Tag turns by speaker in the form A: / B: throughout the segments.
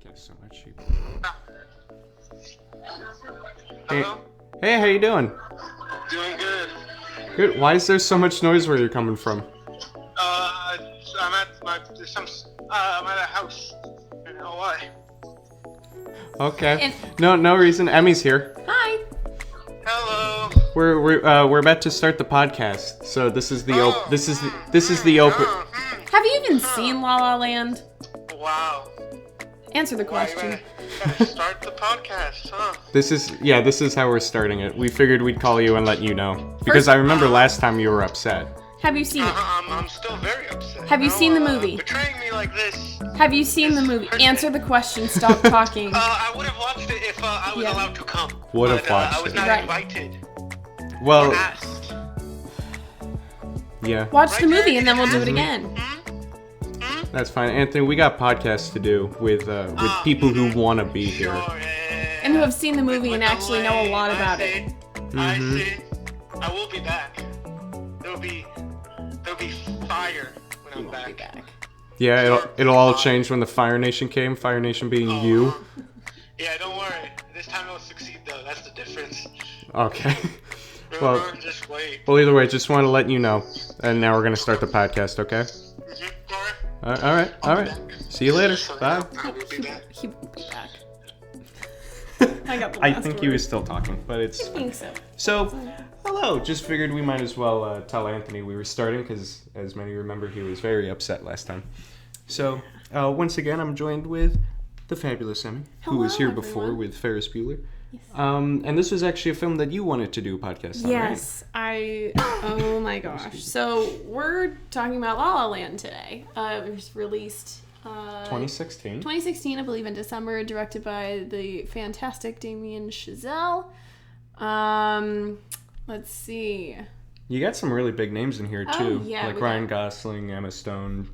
A: podcast so much. Hey,
B: Hello?
A: hey, how you doing?
B: Doing good.
A: Good. Why is there so much noise where you're coming from?
B: I'm at I'm at a house. I don't know why.
A: Okay. No reason. Emmy's here.
C: Hi.
B: Hello.
A: We're about to start the podcast. So this is the this is the open.
C: Have you even seen La La Land?
B: Wow.
C: Answer the
B: Why
C: question.
B: you gotta start the podcast, huh?
A: This is how we're starting it. We figured we'd call you and let you know because I remember last time you were upset.
C: Have you seen it?
B: I'm still very upset.
C: Have you seen the movie?
B: Betraying me like this.
C: Have you seen the movie? Answer the question. Stop talking.
B: I would have watched it if I was
C: Yeah.
B: allowed to come.
A: Would have
B: But,
A: watched
B: I was
A: it.
B: not
C: Right.
B: invited.
A: Well,
B: Asked.
A: yeah,
C: Watch the
B: Right,
C: movie and then we'll do it
B: Anthony?
C: again.
A: that's fine. Anthony, we got podcasts to do with people who want to be here.
B: Sure, yeah.
C: And who have seen the movie and
B: With the
C: actually know a
B: lane,
C: lot about
B: I
C: it.
B: see. I see. I will be back. There'll be fire when I'm
C: We'll be
B: back.
C: back.
A: Yeah, it'll all change when the Fire Nation came. Fire Nation being you.
B: Yeah, don't worry. This time it'll succeed though. That's the difference.
A: Okay. Well,
B: Remember? Just wait.
A: well, either way, just want to let you know. And now we're gonna start the podcast, okay?
B: Alright.
A: All right. See you later. Bye.
B: I will be back.
C: He will be back. I got the
A: I
C: last
A: think
C: word.
A: he was still talking, but it's
C: I think so.
A: so. Hello. Just figured we might as well tell Anthony we were starting because, as many remember, he was very upset last time. So once again, I'm joined with the fabulous Emmy, who was here
C: Hello,
A: before
C: everyone.
A: with Ferris Bueller. And this was actually a film that you wanted to do a podcast on, right?
C: Yes, oh my gosh. So we're talking about La La Land today. It was released
A: 2016.
C: 2016, I believe, in December, directed by the fantastic Damien Chazelle. Let's see.
A: You got some really big names in here too,
C: Oh, yeah,
A: like
C: we
A: Ryan
C: got-
A: Gosling, Emma Stone.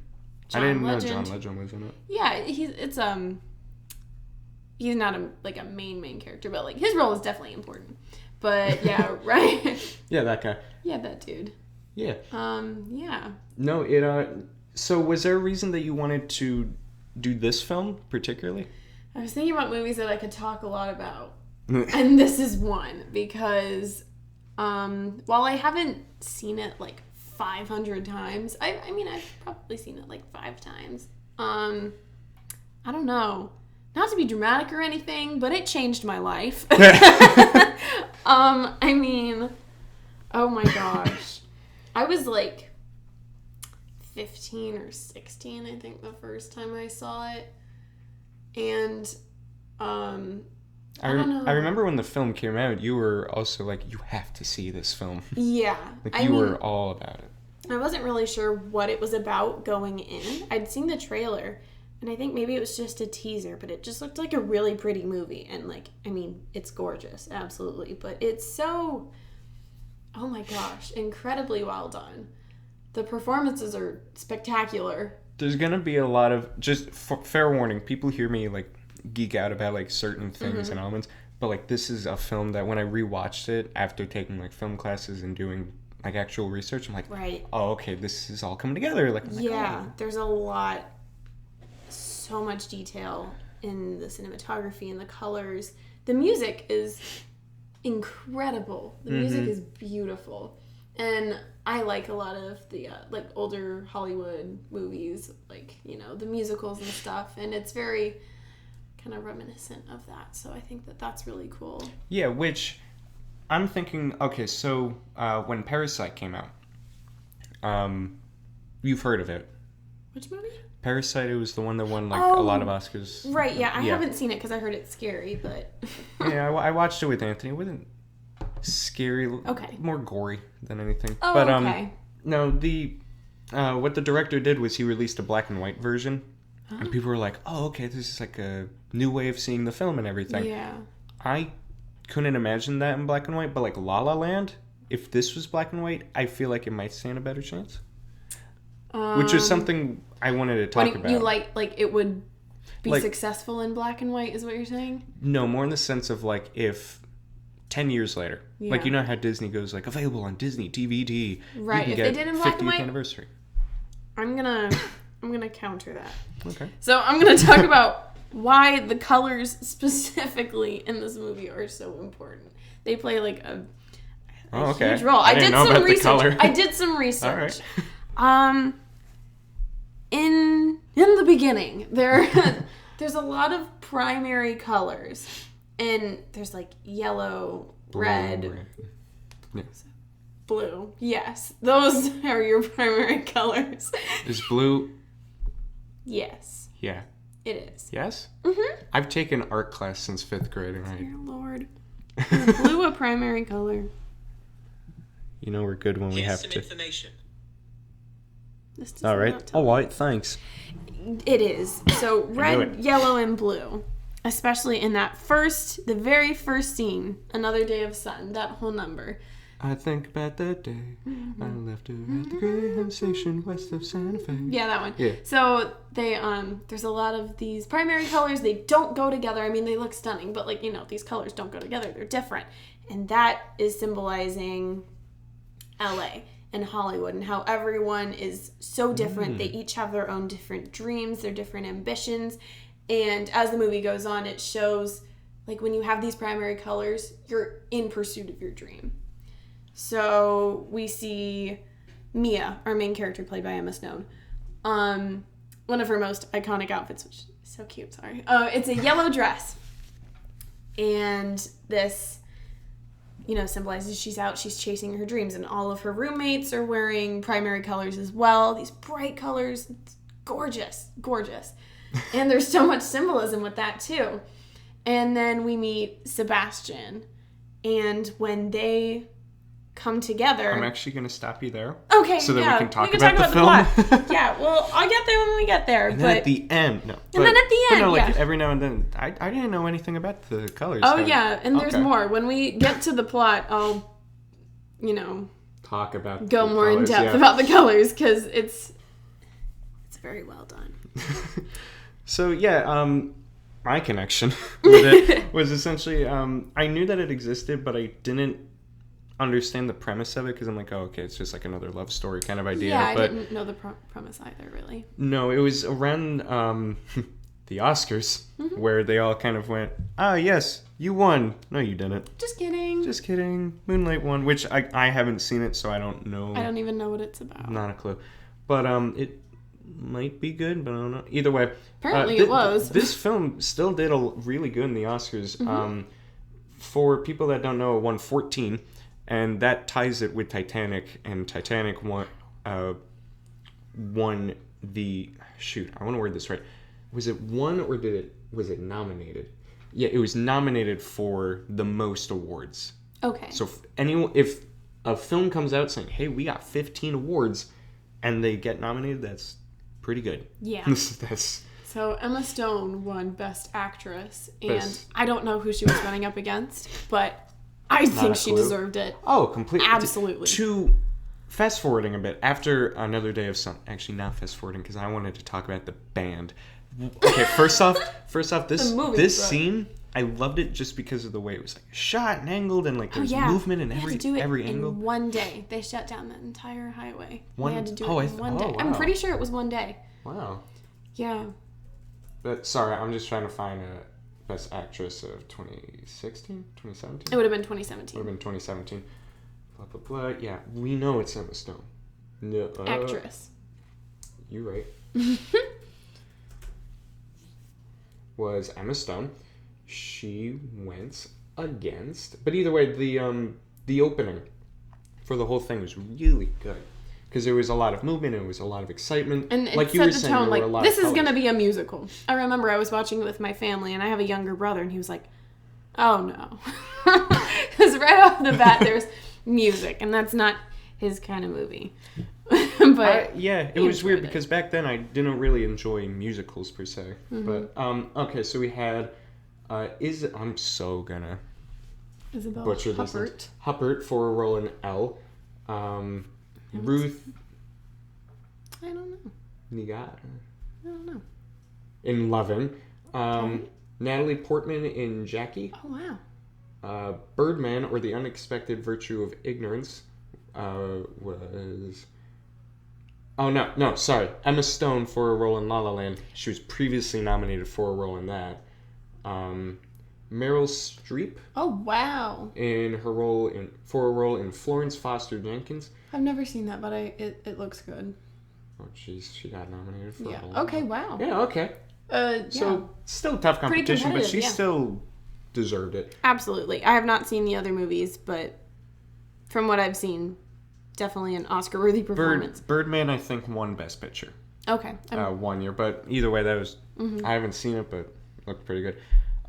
A: I
C: John
A: didn't
C: Legend.
A: know John Legend was in it.
C: Yeah, he's not a main character, but like his role is definitely important. But yeah, right.
A: Yeah, that guy.
C: Yeah, that dude.
A: Yeah.
C: Yeah.
A: No, it. So, was there a reason that you wanted to do this film particularly?
C: I was thinking about movies that I could talk a lot about. And this is one because while I haven't seen it like 500 times, I mean I've probably seen it like 5 times. I don't know. Not to be dramatic or anything, but it changed my life. I mean, oh my gosh. I was like 15 or 16, I think, the first time I saw it. And I don't know.
A: I remember when the film came out, you were also like, you have to see this film.
C: Yeah.
A: Like,
C: I
A: you
C: mean,
A: were all about it.
C: I wasn't really sure what it was about going in. I'd seen the trailer, and I think maybe it was just a teaser, but it just looked like a really pretty movie. And, like, I mean, it's gorgeous, absolutely. But it's so, oh my gosh, incredibly well done. The performances are spectacular.
A: There's gonna be a lot of, just fair warning, people hear me, like, geek out about, like, certain things and elements, but, like, this is a film that when I rewatched it after taking, like, film classes and doing, like, actual research, I'm like,
C: Right.
A: oh, okay, this is all coming together. Like, I'm like,
C: Yeah,
A: oh.
C: there's a lot, so much detail in the cinematography and the colors. The music is incredible. The music is beautiful. And I like a lot of the like older Hollywood movies, like, you know, the musicals and stuff, and it's very kind of reminiscent of that. So I think that that's really cool.
A: Yeah, which I'm thinking, okay, so when Parasite came out, you've heard of it.
C: Which movie?
A: Parasite, it was the one that won, like,
C: Oh,
A: a lot of Oscars.
C: Right, yeah. I
A: Yeah.
C: haven't seen it because I heard it's scary, but...
A: Yeah, I watched it with Anthony. It wasn't scary.
C: Okay.
A: More gory than anything.
C: Oh,
A: but,
C: okay.
A: No, what the director did was he released a black and white version. And people were like, oh, okay, this is like a new way of seeing the film and everything.
C: Yeah.
A: I couldn't imagine that in black and white, but like La La Land, if this was black and white, I feel like it might stand a better chance. Which is something I wanted to talk about.
C: You like it would be
A: Like-
C: successful in black and white, is what you're saying?
A: No, more in the sense of like if 10 years later, like
C: Yeah.
A: you know how Disney goes like available on Disney DVD.
C: Right,
A: You
C: if
A: can
C: they
A: get
C: did in black and
A: 50th
C: white-
A: anniversary.
C: I'm gonna counter that.
A: Okay.
C: So I'm gonna talk about why the colors specifically in this movie are so important. They play like a huge role. I did
A: know
C: some
A: about the
C: research.
A: color.
C: I did some research.
A: All right.
C: In the beginning, there's a lot of primary colors, and there's like yellow, red,
A: Yeah.
C: blue. Yes, those are your primary colors.
A: Is blue?
C: Yes,
A: Yeah.
C: it is.
A: Yes?
C: Mm-hmm.
A: I've taken art class since 5th grade, and
C: Dear Lord. Is blue a primary color?
A: you know we're good when we
D: Here's
A: have
D: some
A: to.
D: information.
C: This does
A: All
C: not
A: right.
C: tell
A: All
C: me.
A: right. Thanks.
C: It is. So red,
A: it.
C: yellow, and blue. Especially in the very first scene, Another Day of Sun, that whole number.
A: I think about that day I left her at the Greyhound station west of Santa Fe.
C: Yeah, that one.
A: Yeah.
C: So they there's a lot of these primary colors. They don't go together. I mean, they look stunning, but like, these colors don't go together. They're different. And that is symbolizing LA and Hollywood and how everyone is so different. They each have their own different dreams, their different ambitions. And as the movie goes on, it shows like when you have these primary colors, you're in pursuit of your dream. So we see Mia, our main character played by Emma Stone. One of her most iconic outfits, which is so cute, sorry. It's a yellow dress. And this, symbolizes she's out, she's chasing her dreams. And all of her roommates are wearing primary colors as well. These bright colors. It's gorgeous, gorgeous. And there's so much symbolism with that too. And then we meet Sebastian. And when they come together...
A: I'm actually going to stop you there.
C: Okay,
A: so that
C: yeah,
A: we can talk about the film.
C: plot. Yeah, well, I'll get there when we get there.
A: And
C: but
A: then at the end, no.
C: then at the end,
A: like
C: yeah.
A: every now and then, I didn't know anything about the colors.
C: Oh,
A: so-
C: yeah, and there's
A: Okay.
C: more. When we get to the plot, I'll,
A: Talk about
C: go
A: the
C: more in
A: colors,
C: depth
A: yeah.
C: about the colors, because it's very well done.
A: So yeah, my connection with it was essentially I knew that it existed, but I didn't understand the premise of it because I'm like, oh, okay, it's just like another love story kind of idea.
C: Yeah, I
A: but
C: didn't know the premise either, really.
A: no, it was around the Oscars where they all kind of went, ah, yes, you won. No, you didn't.
C: Just kidding.
A: Just kidding. Moonlight won, which I haven't seen it, so I don't know.
C: I don't even know what it's about.
A: Not a clue. But it might be good, but I don't know. Either way.
C: Apparently it was.
A: This film still did really good in the Oscars.
C: Mm-hmm.
A: For people that don't know, it won 14, and that ties it with Titanic, and Titanic won the... Shoot, I want to word this right. Was it won or was it nominated? Yeah, it was nominated for the most awards.
C: Okay.
A: So if a film comes out saying, hey, we got 15 awards, and they get nominated, that's pretty good.
C: Yeah.
A: That's
C: So Emma Stone won Best Actress, and
A: Best-
C: I don't know who she was running up against, but I think
A: a
C: she
A: clue.
C: deserved it.
A: oh, completely.
C: Absolutely.
A: To fast forwarding a bit, after Another Day of Sun, actually not fast forwarding because I wanted to talk about the band. Okay, first off, this
C: The movie,
A: this
C: but-
A: scene, I loved it just because of the way it was like shot and angled, and like there's movement in
C: They had
A: every
C: to do it
A: every
C: in
A: angle.
C: one day. They shut down the entire highway.
A: One-
C: They had to do
A: oh,
C: it in one day.
A: oh,
C: I'm
A: wow.
C: pretty sure it was one day.
A: Wow.
C: Yeah.
A: But sorry, I'm just trying to find a Best Actress of 2016, 2017.
C: It would have been 2017.
A: Would have been 2017. Blah blah blah. Yeah, we know it's Emma Stone. No,
C: Actress.
A: You're right. Was Emma Stone. She went against, but either way, the opening for the whole thing was really good because there was a lot of movement and it was a lot of excitement.
C: And it
A: like you
C: set
A: were
C: the
A: saying,
C: tone,
A: there
C: like,
A: were a lot
C: this
A: of
C: is going to
A: colors.
C: be a musical. I remember I was watching it with my family, and I have a younger brother, and he was like, oh no. Because right off the bat, there's music, and that's not his kind of movie. But
A: yeah, it
C: he
A: was weird
C: enjoyed it.
A: because back then I didn't really enjoy musicals per se.
C: Mm-hmm.
A: But okay, so we had I'm so gonna
C: Isabel
A: butcher this.
C: Huppert.
A: Huppert for a role in Elle. Ruth
C: I don't know.
A: Negata
C: I don't know.
A: in Loving. Natalie Portman in Jackie.
C: Oh, wow.
A: Birdman or the Unexpected Virtue of Ignorance was Oh, no, sorry. Emma Stone for a role in La La Land. She was previously nominated for a role in that. Meryl Streep
C: Oh wow.
A: in her role for a role in Florence Foster Jenkins.
C: I've never seen that, but it looks good.
A: Oh, jeez, she got nominated for
C: Yeah.
A: a role.
C: Okay. Wow.
A: Yeah, okay.
C: Yeah.
A: So, still tough
C: Pretty
A: competition, but
C: competitive,
A: she
C: yeah.
A: still deserved it.
C: Absolutely. I have not seen the other movies, but from what I've seen, definitely an Oscar-worthy performance.
A: Birdman, I think, won Best Picture
C: Okay.
A: 1 year, but either way, that was...
C: Mm-hmm.
A: I haven't seen it, but it looked pretty good.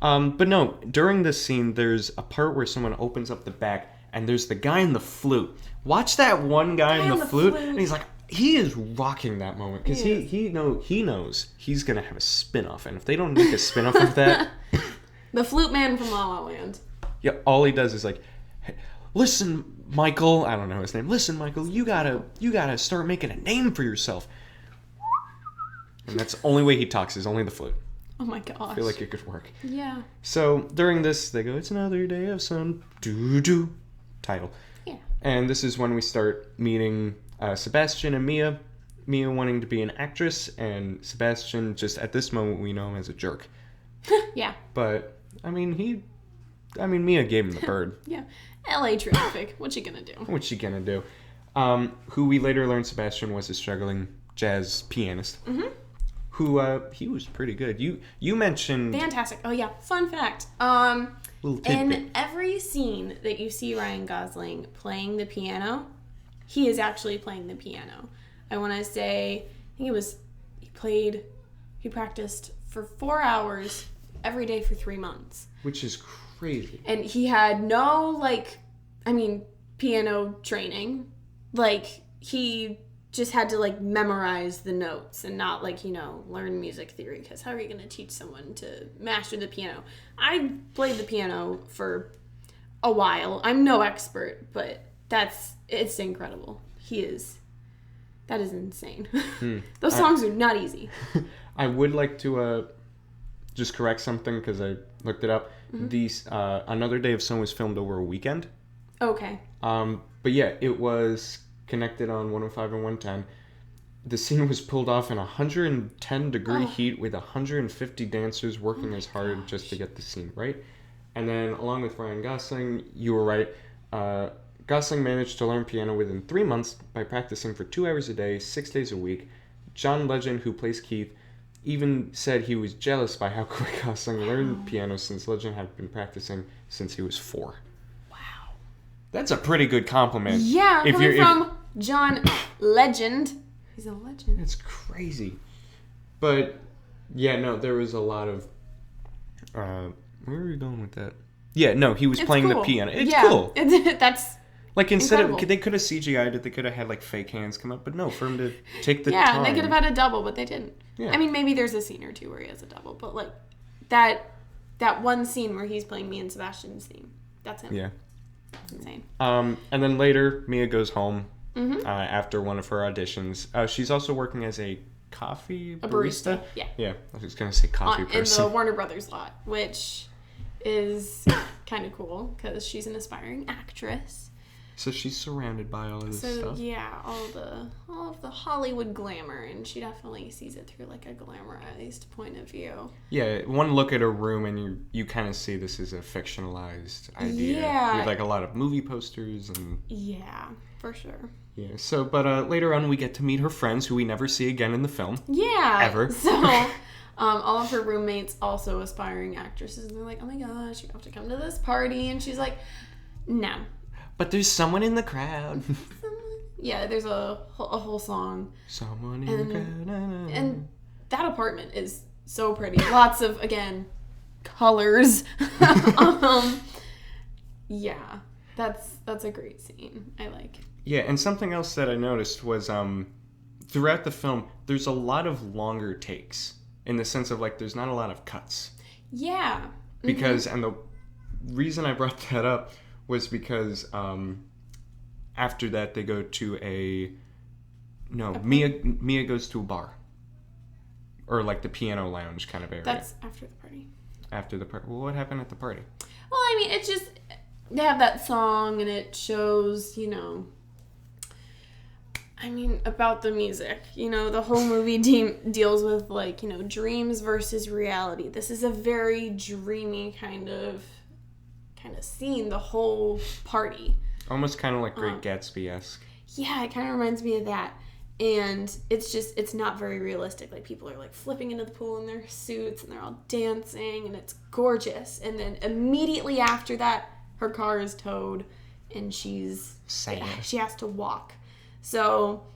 A: But no, during this scene, there's a part where someone opens up the back, and there's the guy in the flute. Watch that one guy in the flute, and he's like, he is rocking that moment, because he knows he's going to have a spin-off, and if they don't make a spin-off of that...
C: The flute man from La La Land.
A: Yeah, all he does is like, hey, listen, Michael. I don't know his name. Listen, Michael, you gotta start making a name for yourself. And that's the only way he talks is only the flute.
C: Oh my gosh.
A: I feel like it could work.
C: Yeah.
A: So during this, they go, it's another day of sun, doo-doo, title.
C: Yeah.
A: And this is when we start meeting Sebastian and Mia. Mia wanting to be an actress, and Sebastian, just at this moment, we know him as a jerk.
C: Yeah.
A: But, Mia gave him the bird.
C: Yeah. LA traffic. What you gonna do?
A: What's she gonna do? Who we later learned Sebastian was a struggling jazz pianist. Mm-hmm. Who he was pretty good. You mentioned
C: Fantastic. Oh yeah. Fun fact.
A: little tidbit.
C: In every scene that you see Ryan Gosling playing the piano, he is actually playing the piano. I want to say, I think it was he practiced for 4 hours every day for 3 months.
A: Which is crazy.
C: And he had no, piano training. He just had to, memorize the notes and not, learn music theory. Because how are you going to teach someone to master the piano? I played the piano for a while. I'm no expert, but it's incredible. That is insane. Those songs are not easy.
A: I would like to just correct something because I looked it up. Mm-hmm. Another Day of Sun was filmed over a weekend.
C: Okay.
A: But yeah, it was connected on 105 and 110. The scene was pulled off in 110-degree heat with 150 dancers working as hard just to get the scene right. And then along with Ryan Gosling, you were right. Gosling managed to learn piano within 3 months by practicing for 2 hours a day, 6 days a week. John Legend, who plays Keith, even said he was jealous by how quick Gosling learned piano since Legend had been practicing since he was 4.
C: Wow.
A: That's a pretty good compliment.
C: Yeah, from John Legend. He's a legend.
A: It's crazy. But, yeah, no, there was a lot of... where are we going with that? Yeah, no, he was playing the piano. It's cool.
C: That's...
A: Instead
C: incredible.
A: of... They could have CGI'd it. They could have had, fake hands come up. But no, for him to take the time...
C: Yeah, they could have had a double, but they didn't.
A: Yeah.
C: I mean, maybe there's a scene or two where he has a double, but, that one scene where he's playing me and Sebastian's theme. That's him.
A: Yeah.
C: That's insane.
A: And then later, Mia goes home after one of her auditions. She's also working as a coffee barista.
C: Yeah.
A: Yeah, I was going to say coffee person.
C: In the Warner Brothers lot, which is kind of cool because she's an aspiring actress.
A: So she's surrounded by all of this stuff.
C: Yeah, all of the Hollywood glamour, and she definitely sees it through a glamorized point of view.
A: Yeah, one look at her room and you kind of see this as a fictionalized idea.
C: Yeah.
A: With a lot of movie posters and...
C: Yeah, for sure.
A: Yeah, so, but later on we get to meet her friends who we never see again in the film.
C: Yeah.
A: Ever.
C: So, all of her roommates also aspiring actresses, and they're like, oh my gosh, you have to come to this party, and she's like, no.
A: But there's someone in the crowd.
C: Yeah, there's a whole song.
A: Someone in the crowd.
C: And that apartment is so pretty. Lots of, again, colors. Yeah, that's a great scene. I like.
A: Yeah, and something else that I noticed was throughout the film, there's a lot of longer takes in the sense of there's not a lot of cuts.
C: Yeah.
A: Because, and the reason I brought that up was because after that they go to Mia goes to a bar. Or the piano lounge kind of area.
C: That's after the party.
A: After the party. Well, what happened at the party?
C: Well, I mean, it's just, they have that song and it shows, I mean, about the music. You know, the whole movie deals with, like, you know, dreams versus reality. This is a very dreamy kind of scene, the whole party.
A: Almost kind of like Great Gatsby-esque.
C: Yeah, it kind of reminds me of that. And it's not very realistic. Like, people are, like, flipping into the pool in their suits, and they're all dancing, and it's gorgeous. And then immediately after that, her car is towed, and she has to walk. So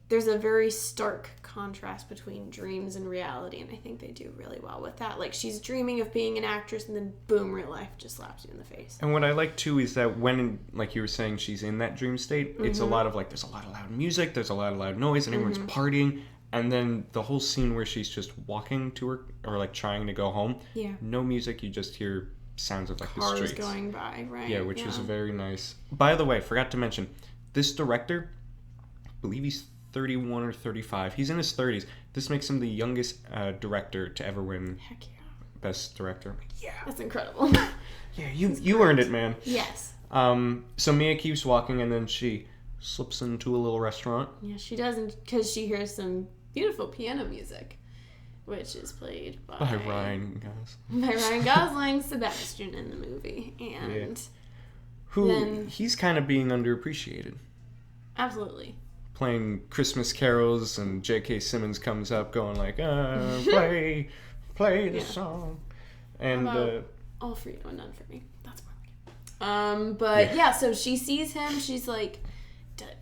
C: there's a very stark contrast between dreams and reality, and I think they do really well with that. Like, she's dreaming of being an actress, and then boom, real life just slaps you in the face.
A: And what I like too is that when, like you were saying, she's in that dream state, it's a lot of like, there's a lot of loud music, there's a lot of loud noise, and everyone's partying. And then the whole scene where she's just walking to her, or like trying to go home, no music, you just hear sounds of like the streets.
C: Cars going by, right?
A: Yeah, which is very nice. By the way, forgot to mention, this director, I believe he's 31 or 35. He's in his 30s. This makes him the youngest director to ever win Best Director. Yeah.
C: That's incredible.
A: Yeah, you earned it, man.
C: Yes.
A: So Mia keeps walking, and then she slips into a little restaurant.
C: Yeah, she doesn't, because she hears some beautiful piano music, which is played by
A: Ryan Gosling.
C: By Ryan Gosling, Sebastian in the movie. And
A: he's kind of being underappreciated.
C: Absolutely.
A: Playing Christmas carols, and J.K. Simmons comes up going like, play the song. And
C: all for you and none for me. That's more like it. So she sees him. She's like,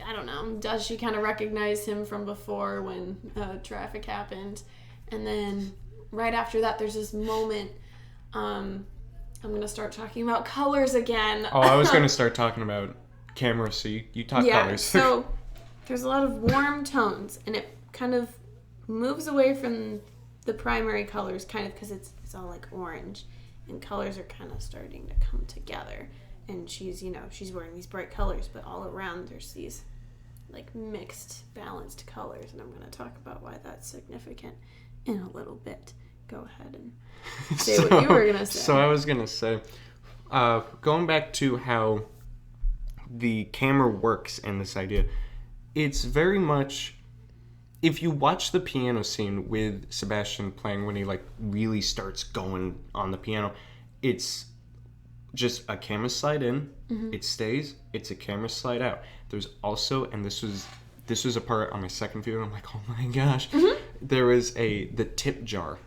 C: I don't know, does she kind of recognize him from before when traffic happened? And then right after that, there's this moment. I'm going to start talking about colors again.
A: Oh, I was going to start talking about camera, so you talk colors.
C: So there's a lot of warm tones, and it kind of moves away from the primary colors, kind of because it's all like orange, and colors are kind of starting to come together. And she's wearing these bright colors, but all around there's these like mixed, balanced colors, and I'm going to talk about why that's significant in a little bit. Go ahead and say what you were going to say.
A: So I was going to say, going back to how the camera works in this idea, it's very much, if you watch the piano scene with Sebastian playing when he like really starts going on the piano, it's just a camera slide in, it stays, it's a camera slide out. There's also, and this was a part on my second viewing, I'm like, oh my gosh, there was the tip jar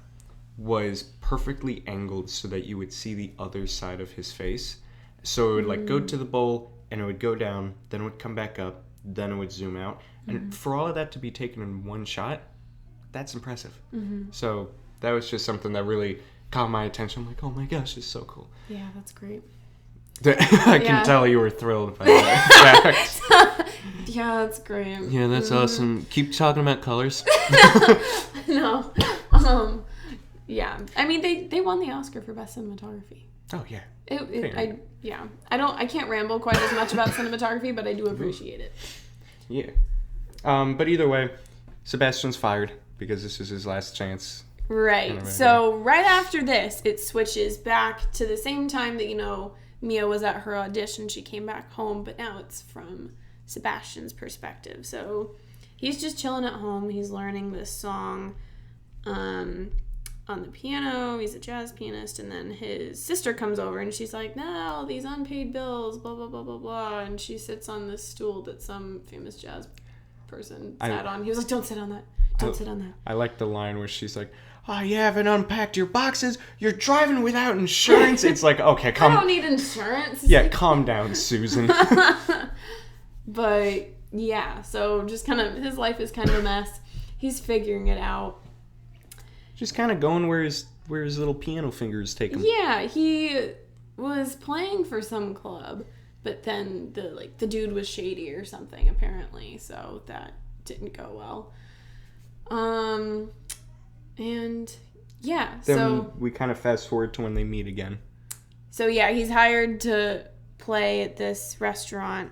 A: was perfectly angled so that you would see the other side of his face. So it would like go to the bowl, and it would go down, then it would come back up, then it would zoom out. And for all of that to be taken in one shot, that's impressive. So that was just something that really caught my attention. I'm like, oh my gosh, it's so cool.
C: Yeah, that's great.
A: I can tell you were thrilled by that.
C: Yeah, that's great.
A: Yeah, that's awesome. Keep talking about colors.
C: No. Yeah. I mean, they won the Oscar for Best Cinematography.
A: Oh, yeah.
C: I can't ramble quite as much about cinematography, but I do appreciate it.
A: Yeah. But either way, Sebastian's fired because this is his last chance.
C: Right. So right after this, it switches back to the same time that, Mia was at her audition. She came back home, but now it's from Sebastian's perspective. So he's just chilling at home. He's learning this song on the piano. He's a jazz pianist. And then his sister comes over and she's like, no, all these unpaid bills, blah, blah, blah, blah, blah. And she sits on this stool that some famous jazz person sat on. He was like, don't sit on that. Don't sit on that.
A: I like the line where she's like, oh, you haven't unpacked your boxes. You're driving without insurance. It's like, okay,
C: I don't need insurance.
A: Yeah, calm down, Susan.
C: But, yeah, so just kind of, his life is kind of a mess. He's figuring it out.
A: Just kind of going where his little piano fingers take him.
C: Yeah, he was playing for some club, but then the dude was shady or something, apparently, so that didn't go well. And yeah,
A: then we kind of fast forward to when they meet again.
C: So yeah, he's hired to play at this restaurant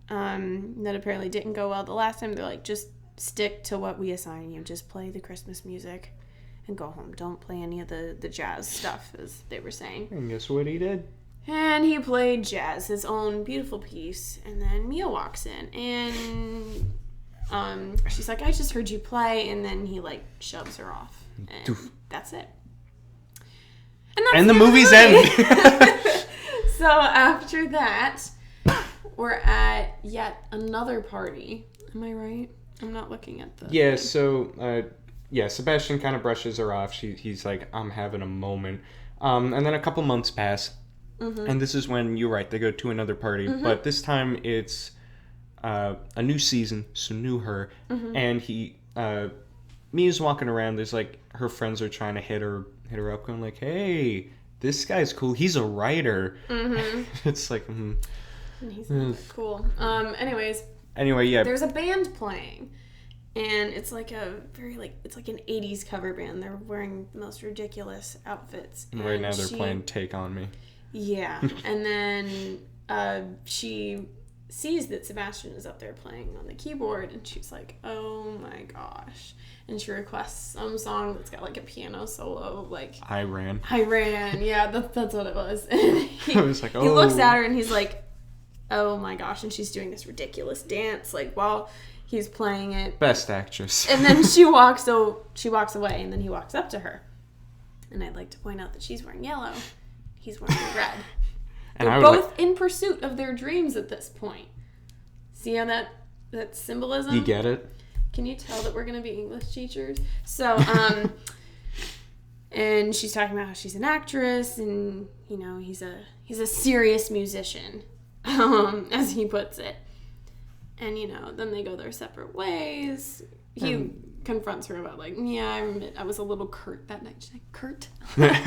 C: that apparently didn't go well the last time. They're like, just stick to what we assign you. Just play the Christmas music and go home. Don't play any of the jazz stuff, as they were saying.
A: And guess what he did?
C: And he played jazz, his own beautiful piece. And then Mia walks in, and She's like, I just heard you play, and then he like shoves her off, and
A: Doof.
C: that's it.
A: And the
C: end of
A: movie's
C: movie.
A: end.
C: So after that, we're at yet another party. Am I right? I'm not looking at the...
A: Yeah, so, Sebastian kind of brushes her off. He's like, I'm having a moment. And then a couple months pass. Mm-hmm. And this is when, you're right, they go to another party. Mm-hmm. But this time it's a new season, so new her. Mm-hmm. And Mia's walking around. There's like, her friends are trying to hit her up, going like, hey, this guy's cool. He's a writer. Mm-hmm. It's like,
C: He's cool.
A: Anyway, yeah.
C: There's a band playing, and it's like it's like an 80s cover band. They're wearing the most ridiculous outfits.
A: And right now they're playing Take On Me.
C: Yeah. And then she sees that Sebastian is up there playing on the keyboard, and she's like, oh my gosh. And she requests some song that's got like a piano solo, like
A: I Ran.
C: Yeah, that's what it was. And
A: I was like, oh.
C: He looks at her and he's like, oh my gosh, and she's doing this ridiculous dance like while he's playing it.
A: Best actress.
C: And then she walks away, and then he walks up to her. And I'd like to point out that she's wearing yellow, he's wearing red. And they're both in pursuit of their dreams at this point. See how that symbolism?
A: You get it?
C: Can you tell that we're going to be English teachers? So, and she's talking about how she's an actress, and, you know, he's a serious musician, as he puts it. And, you know, then they go their separate ways. He confronts her about, like, yeah, I admit I was a little curt that night. She's like, curt?
A: Yeah,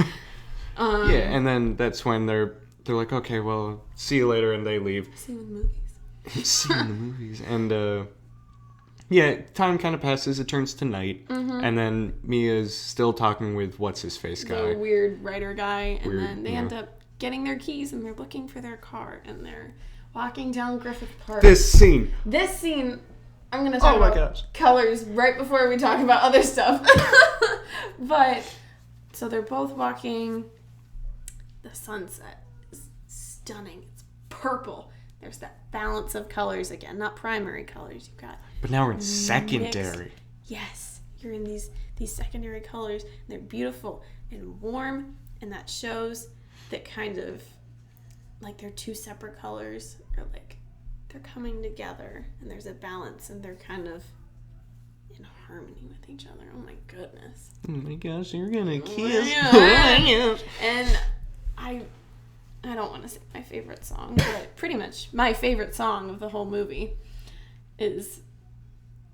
A: and then that's when they're like, okay, well, see you later, and they leave.
C: See you in the movies.
A: See you in the movies. And, yeah, time kind of passes. It turns to night. Mm-hmm. And then Mia's still talking with what's-his-face guy.
C: The weird writer guy. And then they end up getting their keys, and they're looking for their car. And they're walking down Griffith Park.
A: This scene,
C: I'm going to talk about colors right before we talk about other stuff. But, so they're both walking. The sunset is stunning. It's purple. There's that balance of colors again. Not primary colors. You've got...
A: But now we're in secondary.
C: Mixed. Yes. You're in these secondary colors. And they're beautiful and warm. And that shows that kind of, like, they're two separate colors. Or, like, they're coming together. And there's a balance. And they're kind of in harmony with each other. Oh, my goodness.
A: Oh, my gosh. You're going to kiss.
C: And I don't want to say my favorite song. But pretty much my favorite song of the whole movie is...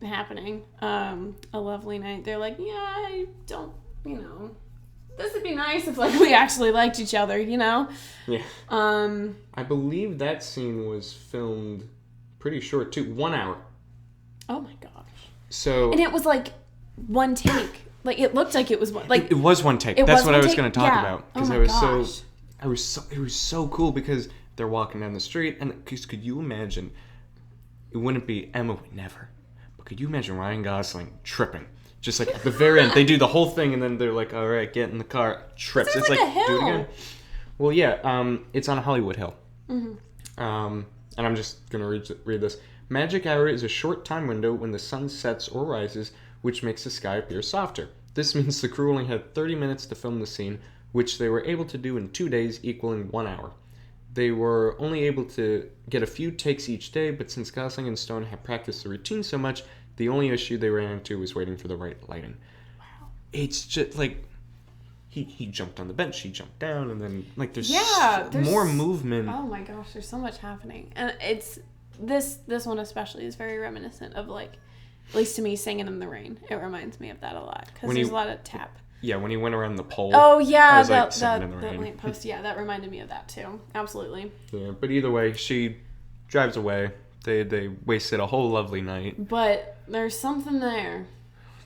C: happening. A Lovely Night. They're like, yeah, I don't, you know, this would be nice if, like, we actually liked each other, you know?
A: Yeah. I believe that scene was filmed pretty short too. 1 hour.
C: Oh my gosh.
A: So.
C: And it was like one take. Like, it looked like it was one. Like,
A: it was one take. That's what I was going to talk about. Because it was so cool because they're walking down the street, and because could you imagine? It wouldn't be Emma would never. Could you imagine Ryan Gosling tripping? Just like at the very end, they do the whole thing, and then they're like, all right, get in the car, trips.
C: It's like a hill.
A: Do it again. Well, yeah, it's on Hollywood Hill. Mm-hmm. And I'm just going to read this. Magic hour is a short time window when the sun sets or rises, which makes the sky appear softer. This means the crew only had 30 minutes to film the scene, which they were able to do in 2 days, equaling 1 hour. They were only able to get a few takes each day, but since Gosling and Stone had practiced the routine so much, the only issue they ran into was waiting for the right lighting. Wow. It's just like he jumped on the bench, he jumped down, and then like there's more movement.
C: Oh my gosh, there's so much happening. And it's this one especially is very reminiscent of, like, at least to me, Singing in the Rain. It reminds me of that a lot because there's a lot of tap.
A: Yeah, when he went around the pole.
C: Oh, yeah,
A: that
C: lamppost. Yeah, that reminded me of that, too. Absolutely.
A: Yeah, but either way, she drives away. They wasted a whole lovely night.
C: But there's something there.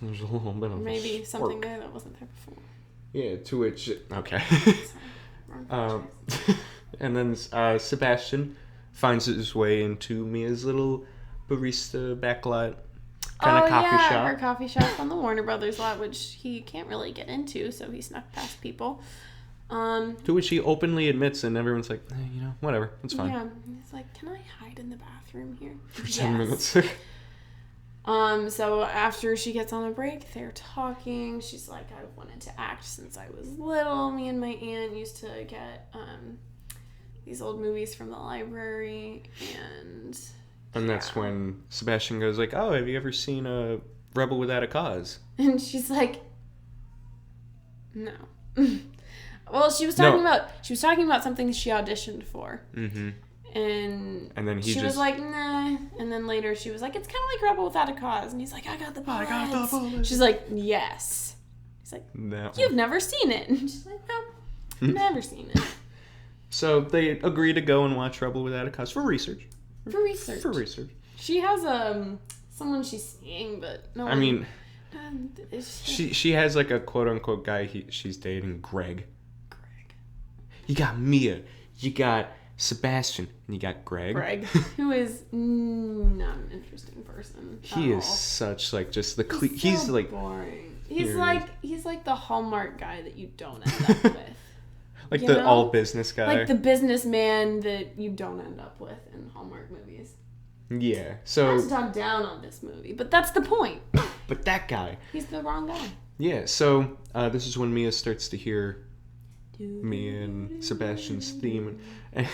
A: There's a little bit of
C: maybe something there that wasn't there before.
A: Yeah, to which... Okay. And then Sebastian finds his way into Mia's little barista backlot kind of coffee shop.
C: Her coffee shop on the Warner Brothers lot, which he can't really get into, so he snuck past people.
A: To which he openly admits, and everyone's like, you know, whatever, it's fine.
C: Yeah, he's like, can I hide in the bathroom here?
A: For 10 minutes.
C: So after she gets on a break, they're talking. She's like, I wanted to act since I was little. Me and my aunt used to get these old movies from the library, and
A: that's when Sebastian goes like, oh, have you ever seen a Rebel Without a Cause?
C: And she's like, no. Well, she was talking about something she auditioned for. Mm-hmm. And
A: then
C: she was like, nah. And then later she was like, it's kind of like Rebel Without a Cause. And he's like, I got the bullets. She's like, yes. He's like, no. You've never seen it. And she's like, no, never seen it.
A: So they agree to go and watch Rebel Without a Cause for research.
C: For research. She has someone she's seeing, but no one...
A: I mean, she has like a quote-unquote guy she's dating, Greg. You got Mia. You got Sebastian. And you got Greg. Who is
C: not an interesting person.
A: He is such like just the...
C: He's like boring. He's like the Hallmark guy that you don't end up with.
A: Like the all business guy.
C: Like the businessman that you don't end up with in Hallmark movies.
A: Yeah. So...
C: I have to talk down on this movie, but that's the point.
A: But that guy.
C: He's the wrong guy.
A: Yeah, so this is when Mia starts to hear Mia and Sebastian's theme, and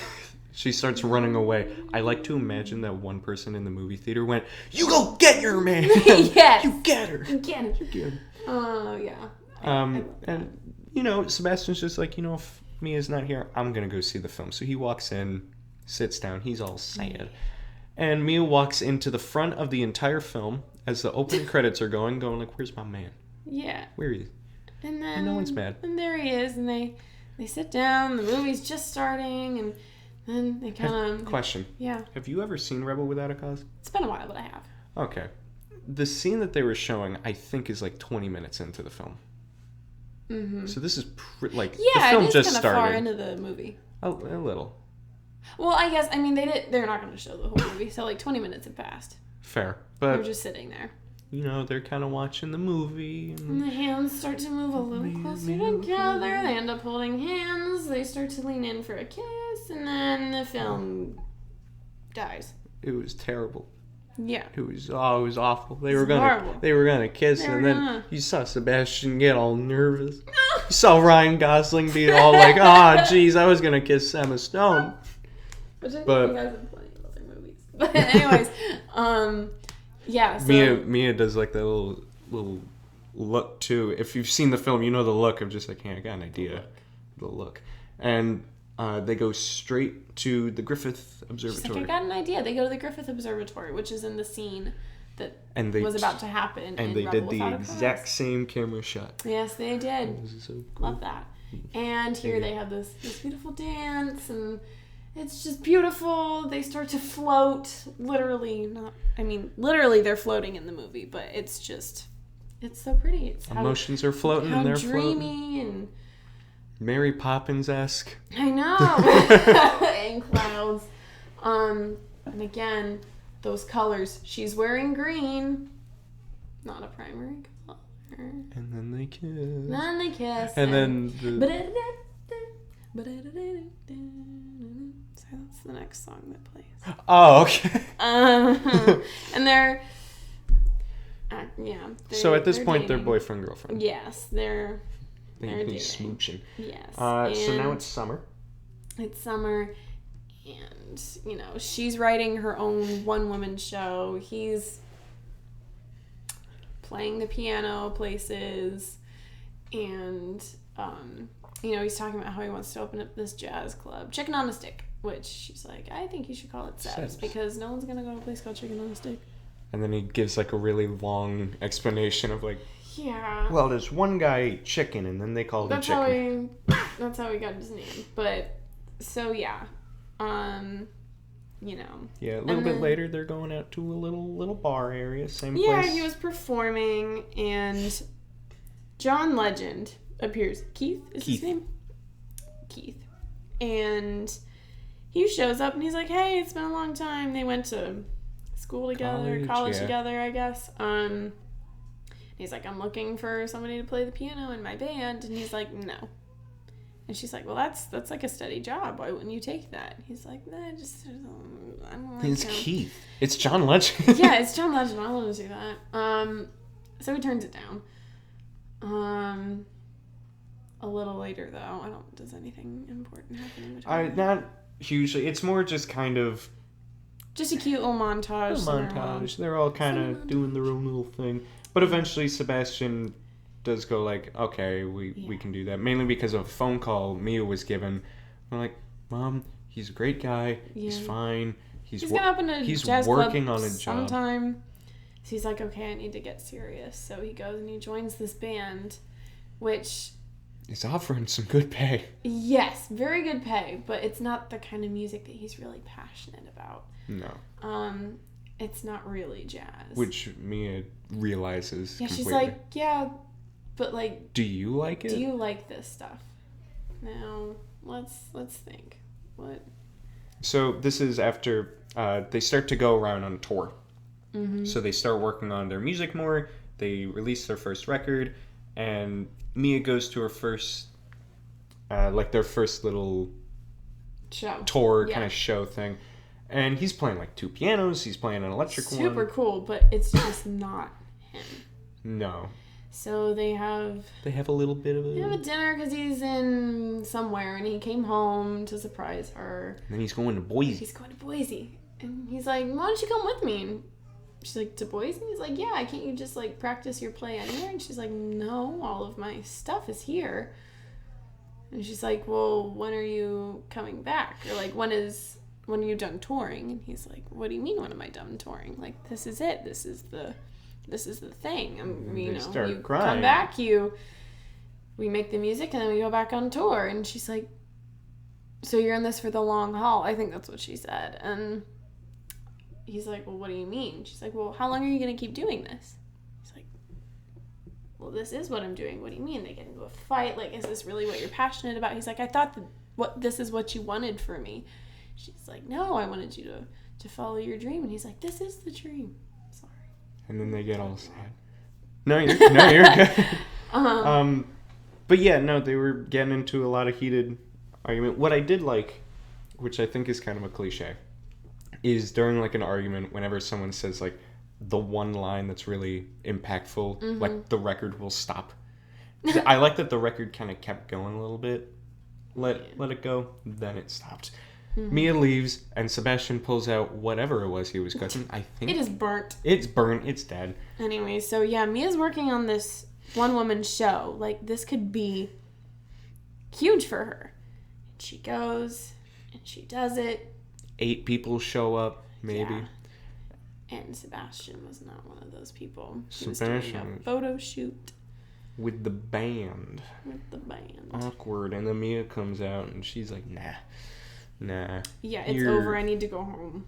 A: she starts running away. I like to imagine that one person in the movie theater went, you go get your man!
C: Yes!
A: You get her!
C: You get her!
A: You get her.
C: Oh, yeah.
A: And, Sebastian's just like, if Mia's not here, I'm gonna go see the film. So he walks in, sits down, he's all sad. And Mia walks into the front of the entire film as the opening credits are going like, where's my man?
C: Yeah.
A: Where is he?
C: And then...
A: And no one's mad.
C: And there he is, and they sit down, the movie's just starting, and then they kind of...
A: Question.
C: Yeah.
A: Have you ever seen Rebel Without a Cause?
C: It's been a while, but I have.
A: Okay. The scene that they were showing, I think, is like 20 minutes into the film. Mm-hmm. So this is the film just started.
C: Far into the movie.
A: A little.
C: Well, I guess, they're not going to show the whole movie, so 20 minutes have passed.
A: Fair. But
C: they're just sitting there.
A: They're kind of watching the movie.
C: And the hands start to move a little closer together. They end up holding hands. They start to lean in for a kiss, and then the film dies.
A: It was terrible.
C: Yeah.
A: It was awful. They were gonna kiss, and then you saw Sebastian get all nervous. You saw Ryan Gosling be all like, jeez, I was gonna kiss Emma Stone.
C: Which I think you guys have plenty of other movies. But anyways, yeah. So
A: Mia does like that little look too. If you've seen the film, you know the look of just like, hey, I got an idea. The look. And they go straight to the Griffith Observatory.
C: She's like, I got an idea. They go to the Griffith Observatory, which is in the scene that was about to happen.
A: And they did the exact same camera shot.
C: Yes, they did.
A: It was so cool.
C: Love that. And here they have this beautiful dance, and it's just beautiful. They start to float. Literally they're floating in the movie, but it's so pretty. It's
A: emotions are floating and they're
C: dreamy and
A: Mary Poppins-esque.
C: I know. And clouds. And again, those colors. She's wearing green. Not a primary color.
A: And then they kiss.
C: And
A: then
C: so that's the next song that plays.
A: Oh, okay.
C: And they're
A: so at this point,
C: dating.
A: they're boyfriend-girlfriend.
C: Yes, they're dating.
A: Smooching.
C: Yes.
A: So now it's summer.
C: It's summer, and she's writing her own one-woman show. He's playing the piano places, and he's talking about how he wants to open up this jazz club, Chicken on a Stick, which she's like, I think you should call it Seb's because no one's gonna go to a place called Chicken on a Stick.
A: And then he gives like a really long explanation of like,
C: yeah.
A: Well, there's one guy ate chicken, and then they called him chicken.
C: That's how he got his name. But so yeah,
A: Yeah, a little bit later, they're going out to a little bar area, same place.
C: Yeah, he was performing, and John Legend appears. Keith is his name. Keith, and he shows up, and he's like, "Hey, it's been a long time." They went to school together, college together, I guess. He's like, I'm looking for somebody to play the piano in my band, and he's like, no. And she's like, well, that's like a steady job. Why wouldn't you take that? He's like, nah, I don't like
A: It's
C: him.
A: Keith. It's John Legend.
C: Yeah, it's John Legend. I want to see that. So he turns it down. A little later though, does anything important happen in between?
A: Not hugely. It's more just kind of
C: Just a cute little montage.
A: montage. They're all kind of doing their own little thing. But eventually Sebastian does go like, okay, we can do that. Mainly because of a phone call Mia was given. I'm like, Mom, he's a great guy. He's fine. He's
C: gonna open a
A: he's
C: jazz
A: working
C: club
A: on a job.
C: sometime. So he's like, okay, I need to get serious. So he goes and he joins this band, which...
A: He's offering some good pay.
C: Yes, very good pay, but it's not the kind of music that he's really passionate about.
A: No.
C: It's not really jazz.
A: Which Mia realizes
C: Yeah,
A: completely.
C: she's like, yeah, but like...
A: Do you like it?
C: Do you like this stuff? Now, let's think. What?
A: So this is after they start to go around on tour.
C: Mm-hmm.
A: So they start working on their music more. They release their first record, and Mia goes to her first, their first little
C: Show.
A: tour
C: Yeah.
A: kind of show thing. And he's playing like two pianos. He's playing an electric one.
C: Super cool, but it's just not him.
A: No.
C: So they have
A: They have a little bit of
C: a dinner because he's in somewhere and he came home to surprise her.
A: And then he's going to Boise.
C: He's going to Boise. And he's like, why don't you come with me? And she's like, to Boise? And he's like, yeah, can't you just like practice your play anywhere? And she's like, no, all of my stuff is here. And she's like, well, when are you coming back? Or like, when are you done touring? And he's like, what do you mean when am I done touring? Like, this is it. This is the thing. I mean,
A: start
C: you
A: crying.
C: come back, we make the music and then we go back on tour. And she's like, so you're in this for the long haul. I think that's what she said. And he's like, well, what do you mean? She's like, well, how long are you going to keep doing this? He's like, well, this is what I'm doing. What do you mean? They get into a fight. Like, is this really what you're passionate about? He's like, I thought this is what you wanted for me. She's like, no, I wanted you to follow your dream. And he's like, this is the dream. Sorry.
A: And then they get all sad. No, you're good. But yeah, no, they were getting into a lot of heated argument. What I did like, which I think is kind of a cliche, is during like an argument, whenever someone says like the one line that's really impactful, like the record will stop. I like that the record kind of kept going a little bit. Let it go, then it stopped. Mia leaves, and Sebastian pulls out whatever it was he was cooking. I think
C: It is burnt.
A: it's burnt. It's dead.
C: Anyway, so yeah, Mia's working on this one-woman show. Like, this could be huge for her. And she goes, and she does it.
A: 8 people show up, maybe.
C: Yeah. And Sebastian was not one of those people. He
A: Sebastian
C: was doing a photo shoot
A: with the band.
C: with the band.
A: Awkward. And then Mia comes out, and she's like, nah.
C: Yeah, it's
A: You're-
C: over. I need to go home.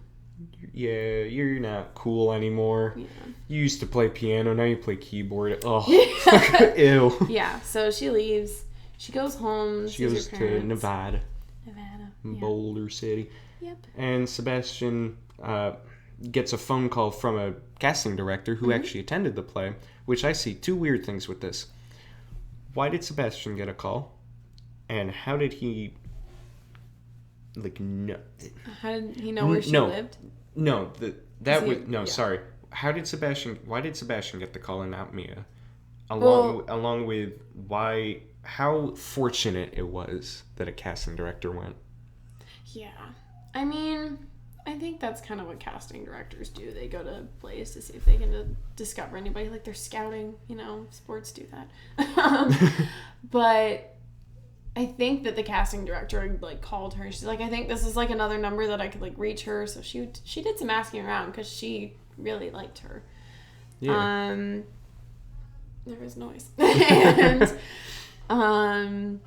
A: Yeah, you're not cool anymore.
C: Yeah.
A: You used to play piano, now you play keyboard. Oh, ew.
C: Yeah, so she leaves. She goes home.
A: She goes
C: sees her
A: to
C: parents.
A: Nevada,
C: Nevada.
A: Boulder City.
C: Yep.
A: And Sebastian gets a phone call from a casting director who actually attended the play, which I see 2 weird things with this. Why did Sebastian get a call? And how did he... Like, no...
C: How did he know where she lived?
A: No,
C: Yeah.
A: sorry. Why did Sebastian get the call and not Mia?
C: Well-
A: Along with how fortunate it was that a casting director went.
C: Yeah. I mean, I think that's kind of what casting directors do. They go to plays to see if they can discover anybody. Like, they're scouting, sports do that. But I think that the casting director, like, called her. She's like, I think this is, like, another number that I could, like, reach her. So she did some asking around because she really liked her.
A: Yeah.
C: There was noise. And,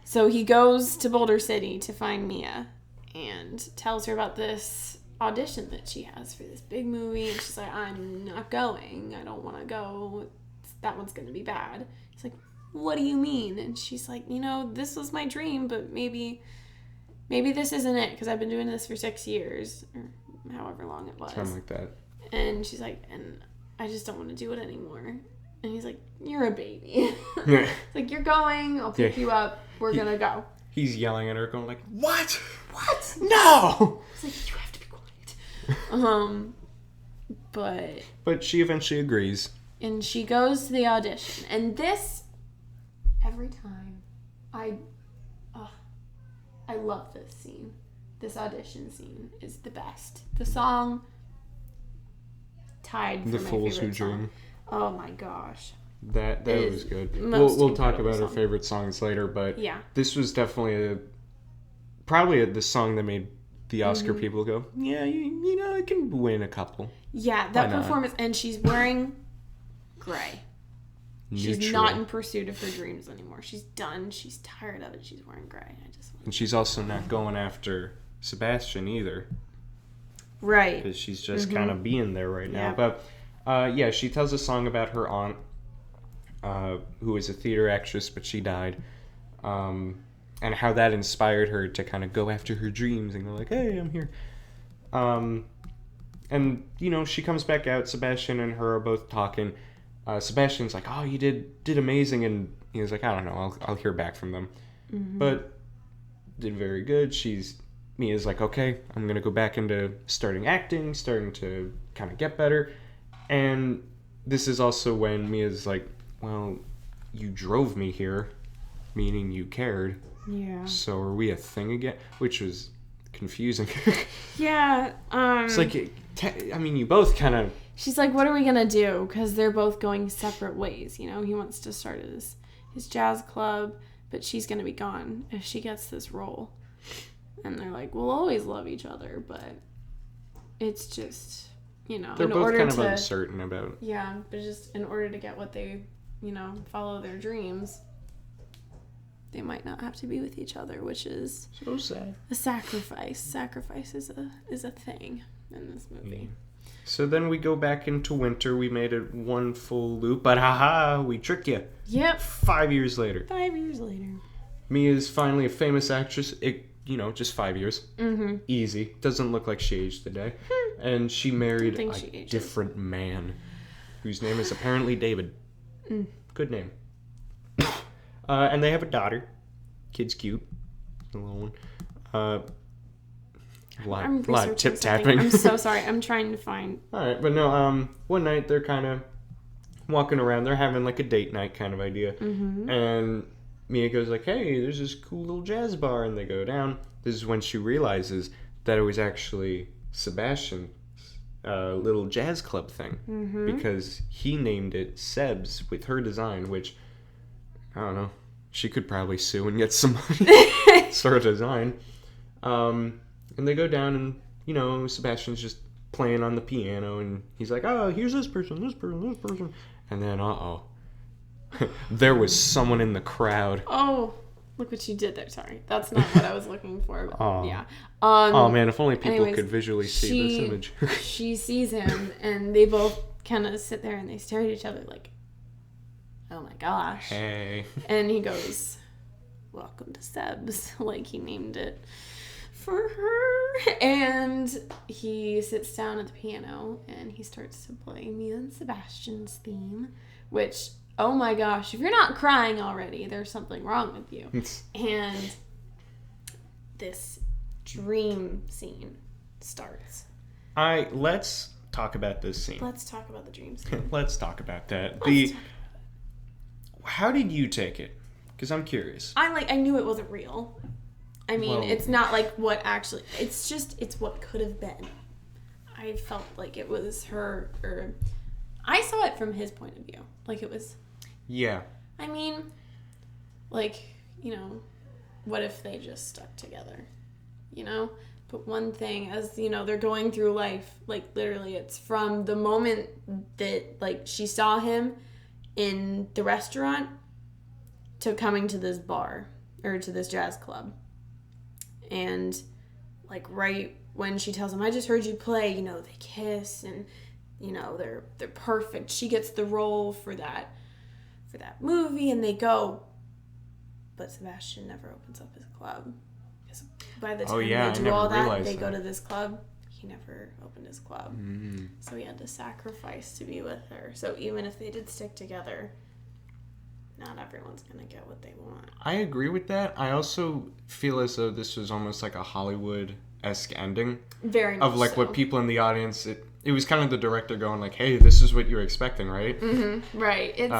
C: so he goes to Boulder City to find Mia and tells her about this audition that she has for this big movie. And she's like, I'm not going. I don't want to go. That one's going to be bad. He's like, what do you mean? And she's like, this was my dream, but maybe this isn't it because I've been doing this for 6 years or however long it was.
A: Something like that.
C: And she's like, and I just don't want to do it anymore. And he's like, you're a baby.
A: Yeah.
C: It's like, you're going. I'll pick you up. We're going to go.
A: He's yelling at her, going like, "What?"
C: what?
A: No!
C: It's like, you have to be quiet.
A: But she eventually agrees.
C: And she goes to the audition. And this, every time, I love this scene. This audition scene is the best. The song tied for
A: The
C: my
A: Fools Who
C: favorite song.
A: Dream.
C: Oh my gosh.
A: That
C: It
A: was
C: is
A: good.
C: most
A: We'll talk
C: incredible
A: about our
C: song.
A: favorite songs later, but
C: Yeah.
A: this was definitely probably the song that made the Oscar
C: Mm-hmm.
A: people go, yeah, you know, I can win a couple.
C: Yeah, that
A: Why not?
C: performance, and she's wearing gray. She's
A: Neutral.
C: not in pursuit of her dreams anymore. She's done. She's tired of it. She's wearing gray.
A: And she's also not going after Sebastian either,
C: Right.
A: because she's just kind of being there right now.
C: Yeah.
A: But yeah, she tells a song about her aunt, who was a theater actress, but she died, and how that inspired her to kind of go after her dreams and go like, hey, I'm here. And, you know, she comes back out. Sebastian and her are both talking. Sebastian's like, oh, you did amazing. And he was like, I don't know, I'll hear back from them. But did very good. Mia's like, okay, I'm going to go back into starting acting, starting to kind of get better. And this is also when Mia's like, well, you drove me here, meaning you cared.
C: Yeah.
A: So are we a thing again? Which was confusing.
C: Yeah.
A: It's like, I mean, you both kind of...
C: She's like, what are we gonna do? Because they're both going separate ways. You know, he wants to start his jazz club, but she's gonna be gone if she gets this role. And they're like, we'll always love each other, but it's just, you know,
A: They're
C: in
A: both
C: order
A: kind of
C: to,
A: uncertain about...
C: yeah, but just in order to get what they, you know, follow their dreams, they might not have to be with each other, which is
A: So sad.
C: a sacrifice. Sacrifice is a thing in this movie.
A: So then we go back into winter. We made it one full loop, but haha, we tricked you.
C: Yep.
A: 5 years later.
C: 5 years later.
A: Mia's finally a famous actress. Just 5 years.
C: Mm-hmm.
A: Easy. Doesn't look like she aged a day. And she married
C: think
A: a
C: she ages.
A: different man, whose name is apparently David. Good name. And they have a daughter. Kid's cute. A little one. A lot
C: I'm
A: of
C: researching
A: tip
C: something.
A: tapping.
C: I'm so sorry. I'm trying to find.
A: All right, but no. One night they're kind of walking around. They're having like a date night kind of idea, and Mia goes like, "Hey, there's this cool little jazz bar," and they go down. This is when she realizes that it was actually Sebastian's little jazz club thing, because he named it Seb's with her design, which I don't know. She could probably sue and get some money for a design. And they go down and, you know, Sebastian's just playing on the piano and he's like, oh, here's this person, this person, this person. And then, there was someone in the crowd.
C: Oh, look what you did there. Sorry. That's not what I was looking for. But
A: Aw.
C: yeah.
A: Oh man, if only people
C: anyways,
A: could visually see this image.
C: She sees him and they both kind of sit there and they stare at each other like, oh my gosh.
A: Hey.
C: And he goes, welcome to Seb's, like he named it for her. And he sits down at the piano and he starts to play Mia and Sebastian's theme, which, oh my gosh, if you're not crying already, there's something wrong with you. And this dream scene starts.
A: Let's talk about this scene.
C: Let's talk about the dream scene.
A: Let's talk about that.
C: Let's talk
A: How did you take it? Because I'm curious.
C: I knew it wasn't real. I mean,
A: Well-
C: it's not like what actually, it's what could have been. I felt like it was her, or I saw it from his point of view. Like it was,
A: Yeah.
C: I mean, like, you know, what if they just stuck together, you know? But one thing, as, you know, they're going through life, like literally it's from the moment that, like, she saw him in the restaurant to coming to this bar or to this jazz club. And like right when she tells him, I just heard you play, you know, they kiss and, you know, they're perfect. She gets the role for that movie and they go, but Sebastian never opens up his club. Because by the time
A: Oh, yeah, I
C: they do
A: never
C: all that,
A: realized
C: they go
A: that.
C: to this club. He never opened his club. So he had to sacrifice to be with her. So even if they did stick together, not everyone's gonna get what they want.
A: I agree with that. I also feel as though this was almost like a Hollywood-esque ending.
C: Very much
A: of like
C: so.
A: what people in the audience. It was kind of the director going like, "Hey, this is what you're expecting, right?"
C: Mm-hmm. Right. It's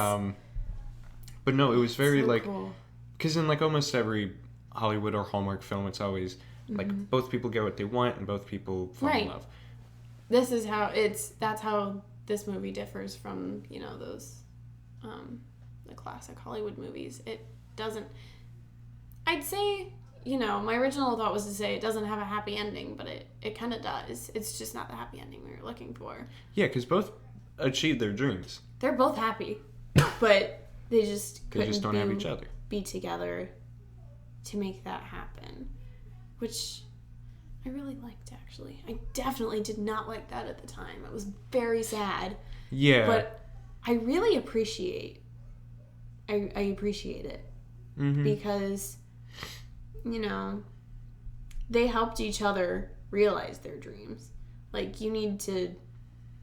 A: But no, it was very
C: so
A: like,
C: cool.
A: because in like almost every Hollywood or Hallmark film, it's always like both people get what they want and both people fall in
C: Right.
A: love.
C: This is how that's how this movie differs from, those the classic Hollywood movies. It doesn't, I'd say, my original thought was to say it doesn't have a happy ending, but it kind of does. It's just not the happy ending we were looking for.
A: Yeah, because both achieved their dreams.
C: They're both happy, but they just
A: They
C: couldn't
A: just don't have each other.
C: be together to make that happen, which I really liked, actually. I definitely did not like that at the time. It was very sad.
A: Yeah.
C: But I really appreciate it
A: Mm-hmm.
C: because, they helped each other realize their dreams. Like, you need to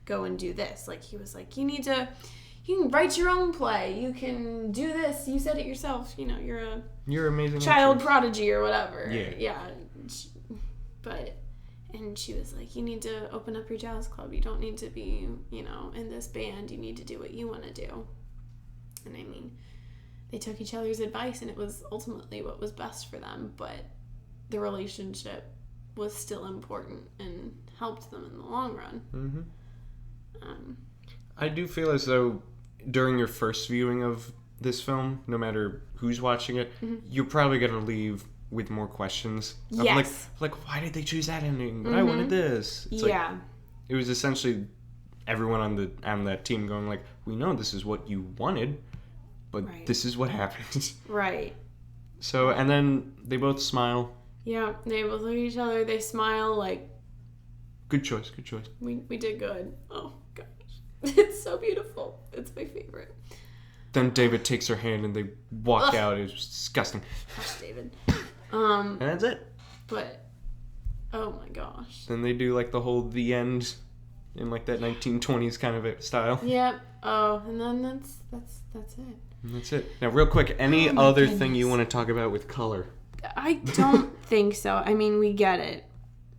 C: go and do this. Like, he was like, you can write your own play. You can do this. You said it yourself. You're
A: amazing.
C: child
A: actress.
C: prodigy or whatever.
A: Yeah.
C: Yeah. And she was like, you need to open up your jazz club. You don't need to be, in this band. You need to do what you want to do. And I mean, they took each other's advice, and it was ultimately what was best for them. But the relationship was still important and helped them in the long run.
A: Mm-hmm. I do feel as though during your first viewing of this film, no matter who's watching it, you're probably going to leave with more questions. Of
C: Yes.
A: Like, why did they choose that ending? But I wanted this. It's
C: Yeah.
A: Like, it was essentially everyone on that team going like, we know this is what you wanted, but
C: Right.
A: this is what happened.
C: Right.
A: So, and then they both smile.
C: Yeah. They both look at each other. They smile like,
A: Good choice, good choice.
C: we did good. Oh, gosh. It's so beautiful. It's my favorite.
A: Then David takes her hand and they walk
C: Ugh.
A: out. It was disgusting.
C: Gosh, David.
A: And that's it.
C: But, oh my gosh.
A: Then they do like the end in like that 1920s kind of style.
C: Yep. Oh, and then that's it.
A: And that's it. Now, real quick, any
C: Oh my
A: other thing
C: goodness.
A: you want to talk about with color?
C: I don't think so. I mean, we get it.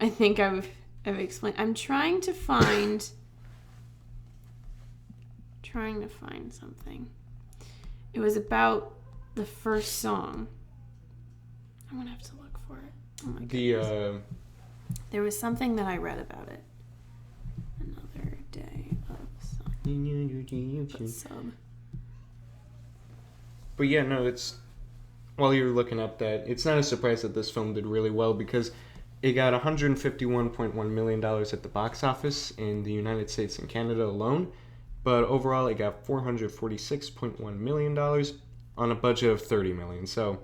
C: I think I've explained. I'm trying to find something. It was about the first song. I'm gonna have to look for it. Oh my goodness. There was something that I read about it. Another day of sun. Sub.
A: But yeah, no, it's while you're looking up that, it's not a surprise that this film did really well because it got $151.1 million at the box office in the United States and Canada alone. But overall, it got $446.1 million on a budget of $30 million. So,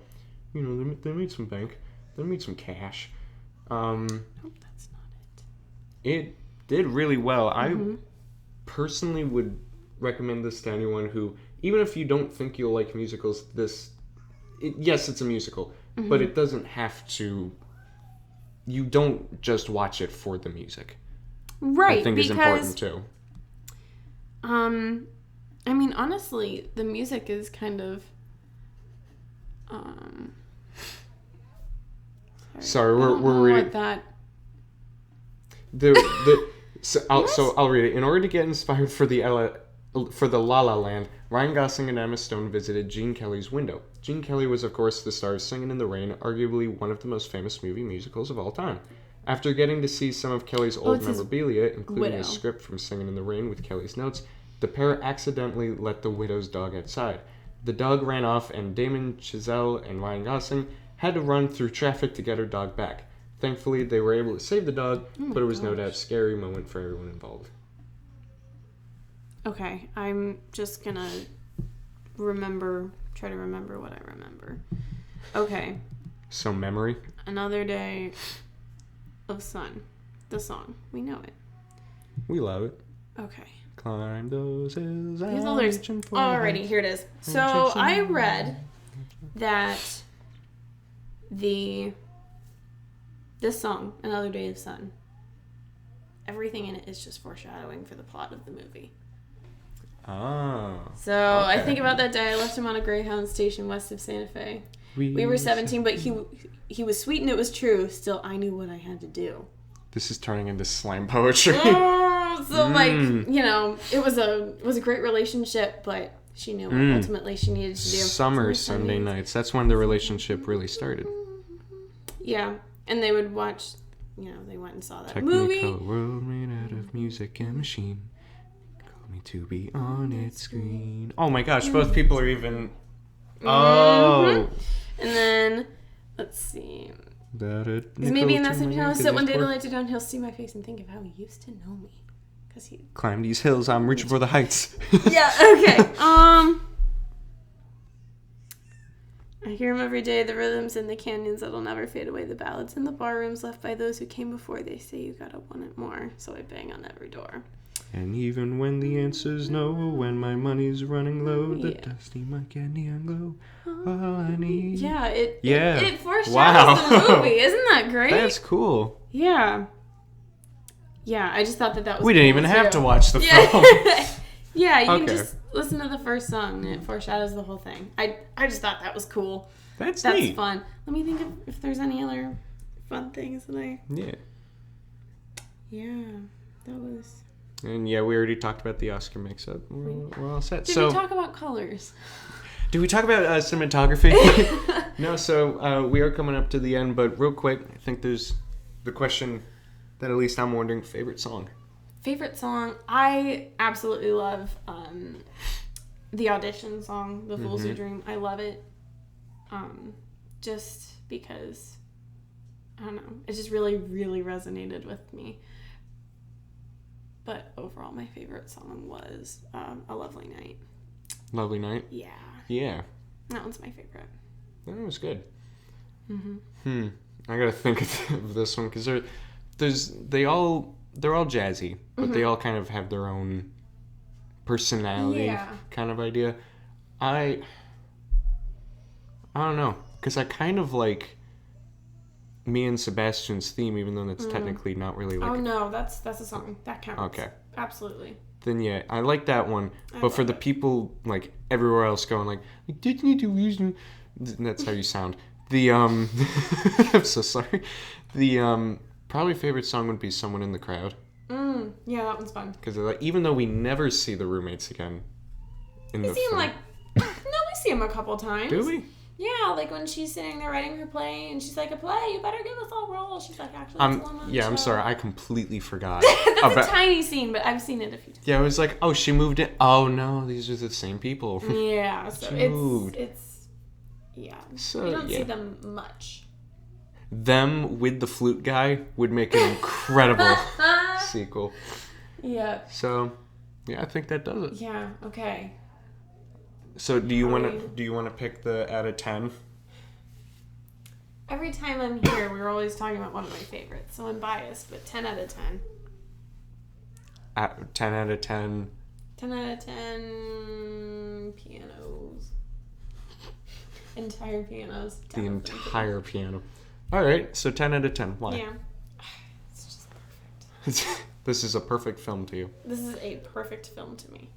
A: they made some bank. They made some cash.
C: Nope, that's not it.
A: It did really well. I personally would recommend this to anyone who, even if you don't think you'll like musicals, yes, it's a musical, but it doesn't have to. You don't just watch it for the music.
C: Right,
A: I think is important too.
C: I mean, honestly, the music is kind of,
A: Sorry,
C: I don't
A: we're
C: know
A: reading.
C: what that.
A: So I'll read it. In order to get inspired for the La La Land, Ryan Gosling and Emma Stone visited Gene Kelly's window. Gene Kelly was, of course, the star of Singin' in the Rain, arguably one of the most famous movie musicals of all time. After getting to see some of Kelly's old
C: it's his
A: memorabilia, including
C: widow.
A: a script from Singin' in the Rain with Kelly's notes, the pair accidentally let the widow's dog outside. The dog ran off, and Damon Chazelle and Ryan Gosling had to run through traffic to get her dog back. Thankfully, they were able to save the dog, but it was no doubt a scary moment for everyone involved.
C: Okay, I'm just gonna try to remember what I remember. Okay,
A: So memory?
C: Another Day of Sun. The song. We know it.
A: We love it.
C: Okay.
A: Climb those hills.
C: Here's the lyrics. Alrighty, here it is. So I read that this song, Another Day of Sun, everything in it is just foreshadowing for the plot of the movie.
A: Oh.
C: So I
A: okay.
C: think about that day I left him on a Greyhound station west of Santa Fe. We were 17, but he was sweet and it was true. Still, I knew what I had to do.
A: This is turning into slam poetry.
C: Oh, so like, you know, it was a great relationship, but she knew what ultimately she needed to do.
A: Summer Sunday nights. That's when the relationship really started.
C: Yeah, and they would watch, you know, they went and saw that
A: Technicolor
C: movie.
A: world made out of music and machine. Call me to be on its screen. Oh my gosh, both people are even... Oh!
C: And then, let's see.
A: Because
C: Maybe in that same house, that one day the lights are down, he'll see my face and think of how he used to know me. Because he...
A: Climb these hills, I'm reaching for the heights.
C: Yeah, okay. I hear him every day, the rhythms in the canyons that'll never fade away, the ballads in the bar rooms left by those who came before. They say you gotta want it more, so I bang on every door.
A: And even when the answer's no, when my money's running low, the
C: Yeah.
A: dusty mic and neon glow, all I need.
C: Yeah, it foreshadows
A: Wow.
C: the movie. Isn't that great?
A: That's cool.
C: Yeah. Yeah, I just thought that was
A: We didn't
C: cool,
A: even have
C: too.
A: to watch the
C: Yeah.
A: film.
C: Yeah, you can
A: Okay.
C: just listen to the first song and it foreshadows the whole thing. I just thought that was cool.
A: That's
C: That's
A: neat.
C: fun. Let me think of if there's any other fun things that I...
A: Yeah.
C: Yeah, that was...
A: And yeah, we already talked about the Oscar mix-up. We're all set.
C: Did we talk about colors?
A: Did we talk about cinematography? No, so we are coming up to the end, but real quick, I think there's the question that at least I'm wondering, favorite song?
C: Favorite song? I absolutely love the audition song, The Fool's Who Dream. I love it. Just because, I don't know, it just really, really resonated with me. But overall, my favorite song was A Lovely Night.
A: Lovely Night?
C: Yeah.
A: Yeah.
C: That one's my favorite.
A: That was good. I gotta think of this one, because they're all jazzy, but they all kind of have their own personality kind of idea. I don't know, because I kind of like Me and Sebastian's theme, even though that's technically not really like...
C: Oh, no, that's a song. That counts.
A: Okay.
C: Absolutely.
A: Then yeah, I like that one.
C: I
A: But for
C: love
A: the
C: it.
A: people like everywhere else going like didn't you do reason? That's how you sound. The I'm so sorry. The probably favorite song would be Someone in the Crowd,
C: Yeah, that one's fun.
A: because like, even though we never see the roommates again in
C: We
A: the
C: see him
A: film,
C: we see him a couple times.
A: do we?
C: Yeah, like when she's sitting there writing her play, and she's like, "A play, you better give us a role." She's like, "Actually, it's a one-man
A: Yeah, I'm
C: show."
A: sorry, I completely forgot
C: That's a tiny scene, but I've seen it a few times.
A: Yeah, I was like, oh, she moved in. Oh no, these are the same people.
C: Yeah, so
A: Dude.
C: it's yeah.
A: So,
C: You don't see
A: yeah.
C: them much.
A: Them with the flute guy would make an incredible sequel.
C: Yeah.
A: So, yeah, I think that does it.
C: Yeah. Okay.
A: So, do you
C: Alright.
A: want to pick the out of 10?
C: Every time I'm here, we're always talking about one of my favorites, so I'm biased, but 10 out of 10.
A: 10 out of 10.
C: 10 out of 10 pianos. Entire pianos.
A: The
C: 10 of them.
A: entire piano. All right, so 10 out of 10. Why?
C: Yeah. It's just perfect.
A: This is a perfect film to you.
C: This is a perfect film to me.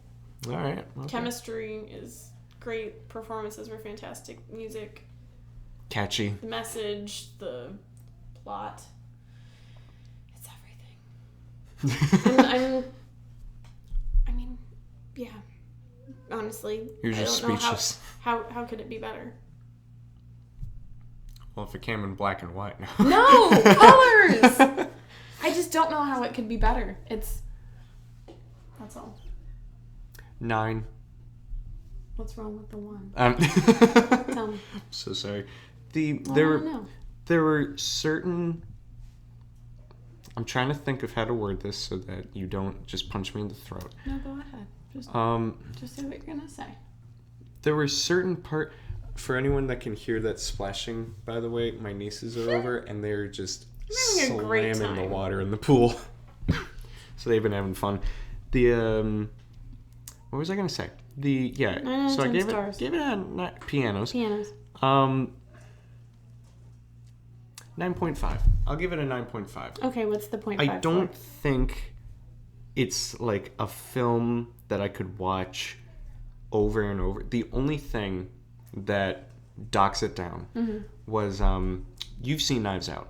A: All right. Okay.
C: Chemistry is great. Performances were fantastic. Music,
A: Catchy.
C: the message, the plot. It's everything. I mean, yeah. Honestly,
A: You're
C: I
A: just
C: don't know
A: speechless.
C: how could it be better?
A: Well, if it came in black and white.
C: No colors. I just don't know how it could be better. That's all.
A: 9.
C: What's wrong with the one?
A: I'm
C: Tell me.
A: so sorry.
C: I don't know.
A: There were certain... I'm trying to think of how to word this so that you don't just punch me in the throat.
C: No, go ahead. Just say what you're gonna say.
A: There were certain for anyone that can hear that splashing, by the way, my nieces are over and they're just
C: having a great
A: slamming the
C: time.
A: water in the pool. So they've been having fun. The what was I gonna say?
C: Nine out of
A: So I
C: 10
A: gave
C: stars.
A: it pianos.
C: Pianos.
A: 9.5. I'll give it a 9.5.
C: Okay, what's the point?
A: I
C: 5
A: don't
C: for?
A: think it's like a film that I could watch over and over. The only thing that docks it down was you've seen Knives Out.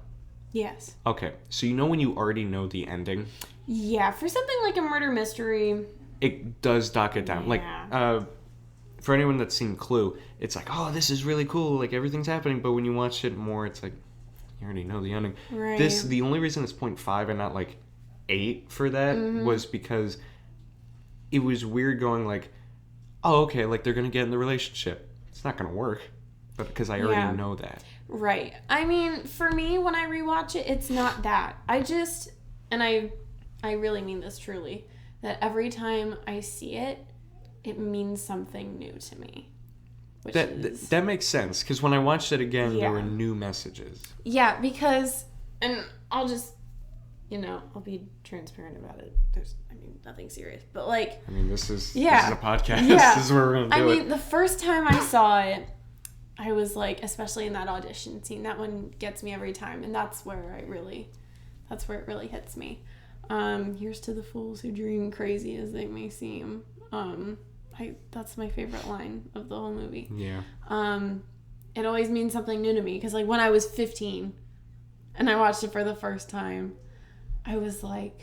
C: Yes.
A: Okay, so you know when you already know the ending,
C: Yeah, for something like a murder mystery.
A: it does dock it down.
C: Yeah.
A: Like for anyone that's seen Clue, it's like, oh, this is really cool, like everything's happening. But when you watch it more, it's like you already know the ending.
C: Right.
A: The only reason it's 0.5 and not like 8 for that was because it was weird going like, oh, okay, like they're gonna get in the relationship. It's not gonna work, but because I already know that.
C: Right. I mean, for me, when I rewatch it, it's not that. I just, and I really mean this truly, that every time I see it, it means something new to me. Which is...
A: That makes sense, because when I watched it again,
C: Yeah.
A: there were new messages.
C: Yeah, because, and I'll just, I'll be transparent about it. There's, nothing serious. But like...
A: This is a podcast.
C: Yeah.
A: This is where we're going to do it.
C: the first time I saw it, I was like, especially in that audition scene, that one gets me every time. And that's where it really hits me. Here's to the fools who dream, crazy as they may seem. That's my favorite line of the whole movie.
A: Yeah.
C: It always means something new to me. Because like when I was 15 and I watched it for the first time, I was like...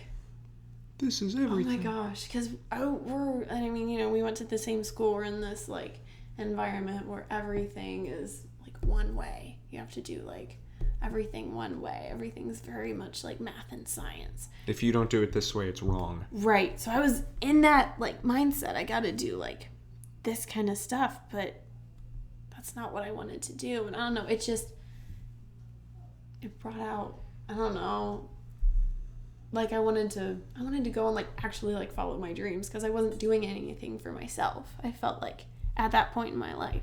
A: This is everything.
C: Oh my gosh. Because we went to the same school. We're in this like environment where everything is like one way. You have to do like everything one way. Everything's very much like math and science.
A: If you don't do it this way, it's wrong.
C: Right. So I was in that like mindset. I got to do like this kind of stuff, but that's not what I wanted to do. And I don't know. It brought out, I don't know. Like I wanted to go and like actually like follow my dreams because I wasn't doing anything for myself. I felt like at that point in my life.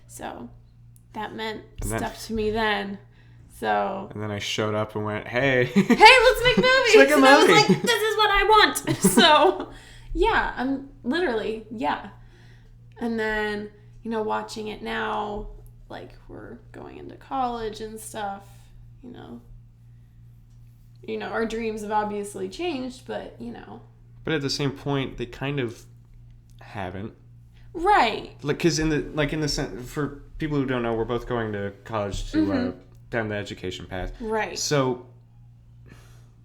C: So that meant stuff to me then. So
A: and then I showed up and went, hey,
C: let's make movies.
A: Let's make a
C: And I was
A: movie.
C: like, this is what I want. So yeah, I'm literally, yeah. And then, watching it now, like we're going into college and stuff, our dreams have obviously changed, but
A: But at the same point, they kind of haven't.
C: Right.
A: Like, because in the sense, for people who don't know, we're both going to college to down the education path.
C: Right.
A: So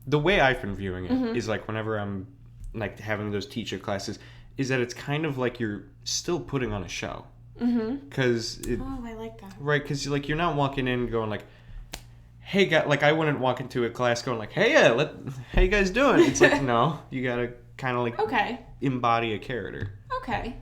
A: the way I've been viewing it is like whenever I'm like having those teacher classes, is that it's kind of like you're still putting on a show. Because
C: I like that.
A: Right, because like you're not walking in going like, hey guys, like I wouldn't walk into a class going like, hey how you guys doing? It's like, no, you gotta kind of like embody a character.
C: Okay.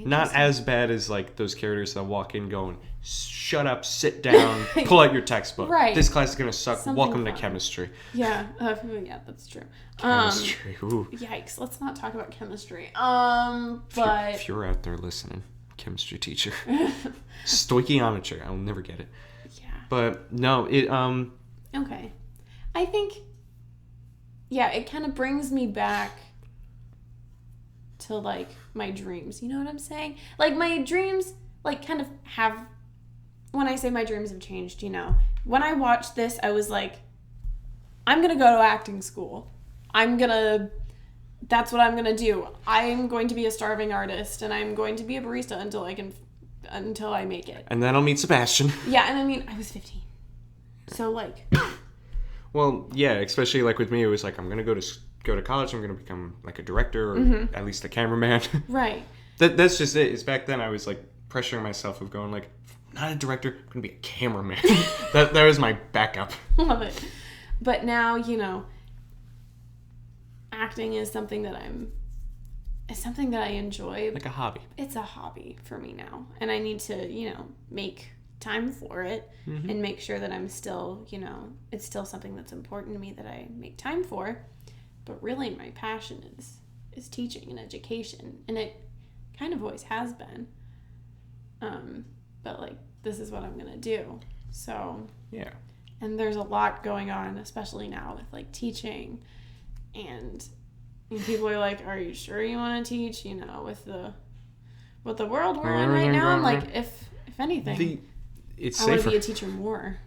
A: Not as bad as like those characters that walk in going, shut up, sit down, pull out your textbook.
C: Right.
A: This class is gonna suck.
C: Something
A: Welcome
C: fun.
A: to chemistry.
C: Yeah. Yeah, that's true.
A: Chemistry. Ooh.
C: Yikes. Let's not talk about chemistry. But
A: if you're out there listening, chemistry teacher, stoichiometry. I'll never get it.
C: Yeah.
A: But no, it
C: Okay. I think. Yeah, it kind of brings me back to like my dreams. You know what I'm saying? Like my dreams, like kind of have. When I say my dreams have changed, when I watched this, I was like, I'm gonna go to acting school. That's what I'm gonna do. I'm going to be a starving artist, and I'm going to be a barista until I make it.
A: And then I'll meet Sebastian.
C: Yeah, and I was 15, so like.
A: Well, yeah, especially like with me, it was like I'm gonna go to college. I'm gonna become like a director or at least a cameraman.
C: Right.
A: That's just it. Is back then I was like pressuring myself of going like, not a director, I'm gonna be a cameraman. that was my backup.
C: Love it. But now, acting is something that I enjoy.
A: Like a hobby.
C: It's a hobby for me now. And I need to, make time for it and make sure that I'm still, it's still something that's important to me that I make time for. But really my passion is teaching and education. And it kind of always has been. But like, this is what I'm going to do. So,
A: yeah.
C: And there's a lot going on, especially now with like teaching, and people are like, "Are you sure you want to teach?" With the world we're in right now. I'm like, if anything,
A: it's
C: I want to
A: safer.
C: be a teacher more.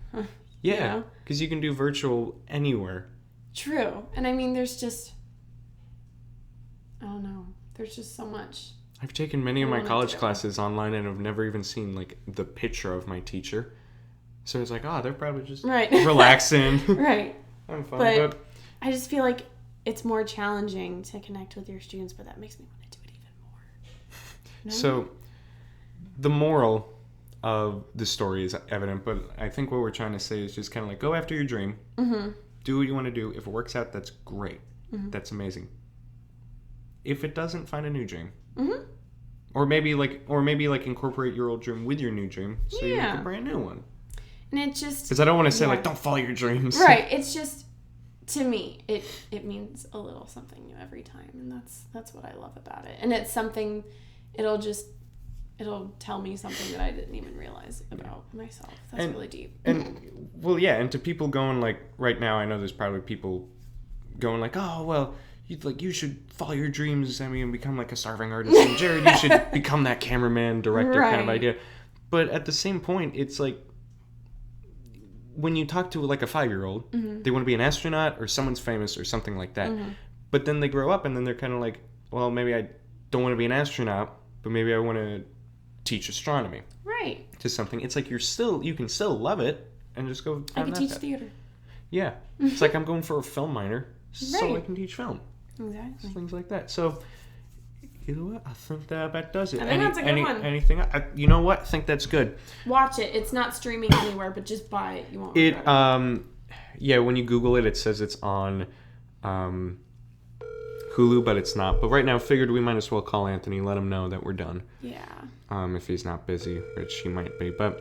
A: Yeah, because you can do virtual anywhere.
C: True, and there's just I don't know. There's just so much.
A: I've taken many of my
C: wanna
A: college
C: do.
A: classes online and have never even seen like the picture of my teacher. So it's like, they're probably just
C: Right.
A: relaxing.
C: Right.
A: I'm fine.
C: But I just feel like it's more challenging to connect with your students, but that makes me want to do it even more. You know?
A: So the moral of the story is evident, but I think what we're trying to say is just kind of like, go after your dream.
C: Mm-hmm.
A: Do what you want to do. If it works out, that's great.
C: Mm-hmm.
A: That's amazing. If it doesn't, find a new dream.
C: Mm-hmm.
A: Or maybe incorporate your old dream with your new dream so you make a brand new one.
C: And it just...
A: Because I don't want to say,
C: Yeah.
A: like, don't follow your dreams.
C: Right. It's just, to me, it means a little something new every time. And that's what I love about it. And it's something, it'll tell me something that I didn't even realize about myself. That's really deep.
A: And, well, yeah, and to people going, like, right now, I know there's probably people going, like, oh, well, you should follow your dreams, and become, like, a starving artist. And Jared, you should become that cameraman, director kind of
C: Right.
A: idea. But at the same point, it's like, when you talk to like a 5-year-old, they want to be an astronaut or someone's famous or something like that. But then they grow up and then they're kind of like, well, maybe I don't want to be an astronaut, but maybe I want to teach astronomy
C: Right.
A: to something. It's like you can still love it and just go.
C: I could
A: that
C: teach
A: path.
C: theater.
A: Yeah, it's like I'm going for a film minor, so I
C: Right.
A: can teach film,
C: Exactly.
A: things like that. So. You know what? I think that does it.
C: I think that's a good one.
A: Anything? You know what? I think that's good.
C: Watch it. It's not streaming anywhere, but just buy it. You won't regret it.
A: Yeah, when you Google it, it says it's on Hulu, but it's not. But right now, figured we might as well call Anthony, let him know that we're done.
C: Yeah.
A: If he's not busy, which he might be. But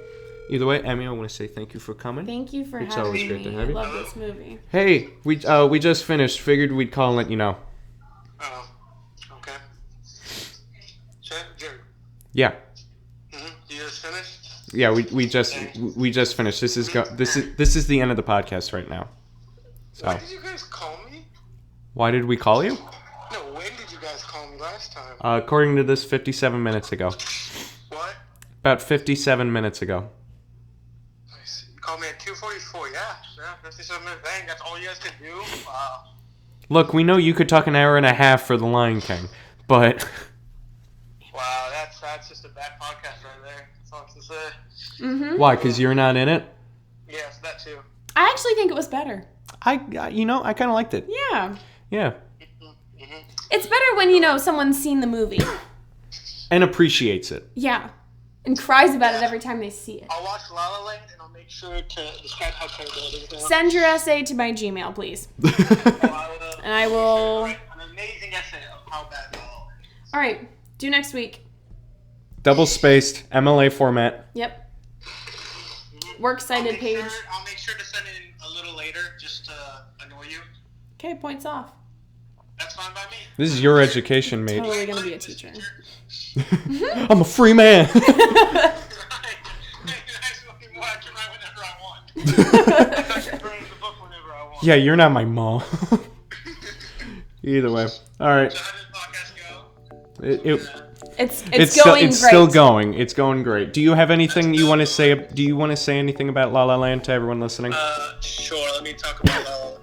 A: either way, Emmy, I want to say thank you for coming.
C: Thank you for
A: It's
C: having
A: always
C: me.
A: great to have you.
C: I love this movie.
A: Hey, we just finished. Figured we'd call and let you know.
B: Oh, okay. Jared.
A: Yeah.
B: You just finished?
A: Yeah, we just finished. This is the end of the podcast right now. So
B: When did you guys call me?
A: why did we call you?
B: No, when did you guys call me last time?
A: According to this, 57 minutes ago.
B: What?
A: About 57 minutes ago.
B: I see. You called me at 2:44. Yeah, 57 minutes. Dang, that's all you guys could do? Wow.
A: Look, we know you could talk an hour and a half for The Lion King, but
B: Wow, that's just a bad podcast right there. That's all I have to say.
C: Mm-hmm.
A: why? Because you're not in it?
B: Yes, that too.
C: I actually think it was better.
A: I kind of liked it.
C: Yeah.
A: Yeah.
C: It's better when, someone's seen the movie.
A: And appreciates it.
C: Yeah. And cries about it every time they see it.
B: I'll watch La La Land and I'll make sure to describe how terrible it is.
C: Send your essay to my Gmail, please. And I will...
B: Write an amazing essay of how bad La La Land is.
C: All right. Do next week.
A: Double spaced, MLA format.
C: Yep. Works cited page.
B: I'll make sure to send it in a little later just to annoy you.
C: Okay, points off.
B: That's fine by me.
A: This is your education, mate.
C: Totally gonna be a teacher.
A: I'm a free man.
B: Right. I can write whenever I want. I can burn the book whenever I want.
A: Yeah, you're not my mom. Either way. All right.
B: So how did the podcast go?
C: It's going
A: it's
C: great.
A: still going. It's going great. Do you have anything you want to say? Do you want to say anything about La La Land to everyone listening?
B: Sure. Let me talk about La La Land.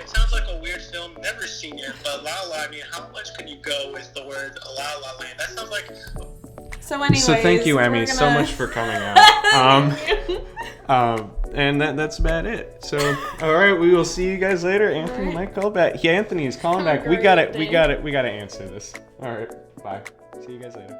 B: It sounds like a weird film. Never seen it, but La La. I mean, how much can you go with the word La La Land? That sounds like.
C: So anyways,
A: So thank you, Emmy, so much for coming out. And that's about it. So, all right, we will see you guys later. Anthony
C: Right.
A: might call back. Yeah, Anthony is calling back. We got to answer this. All right, bye. See you guys later.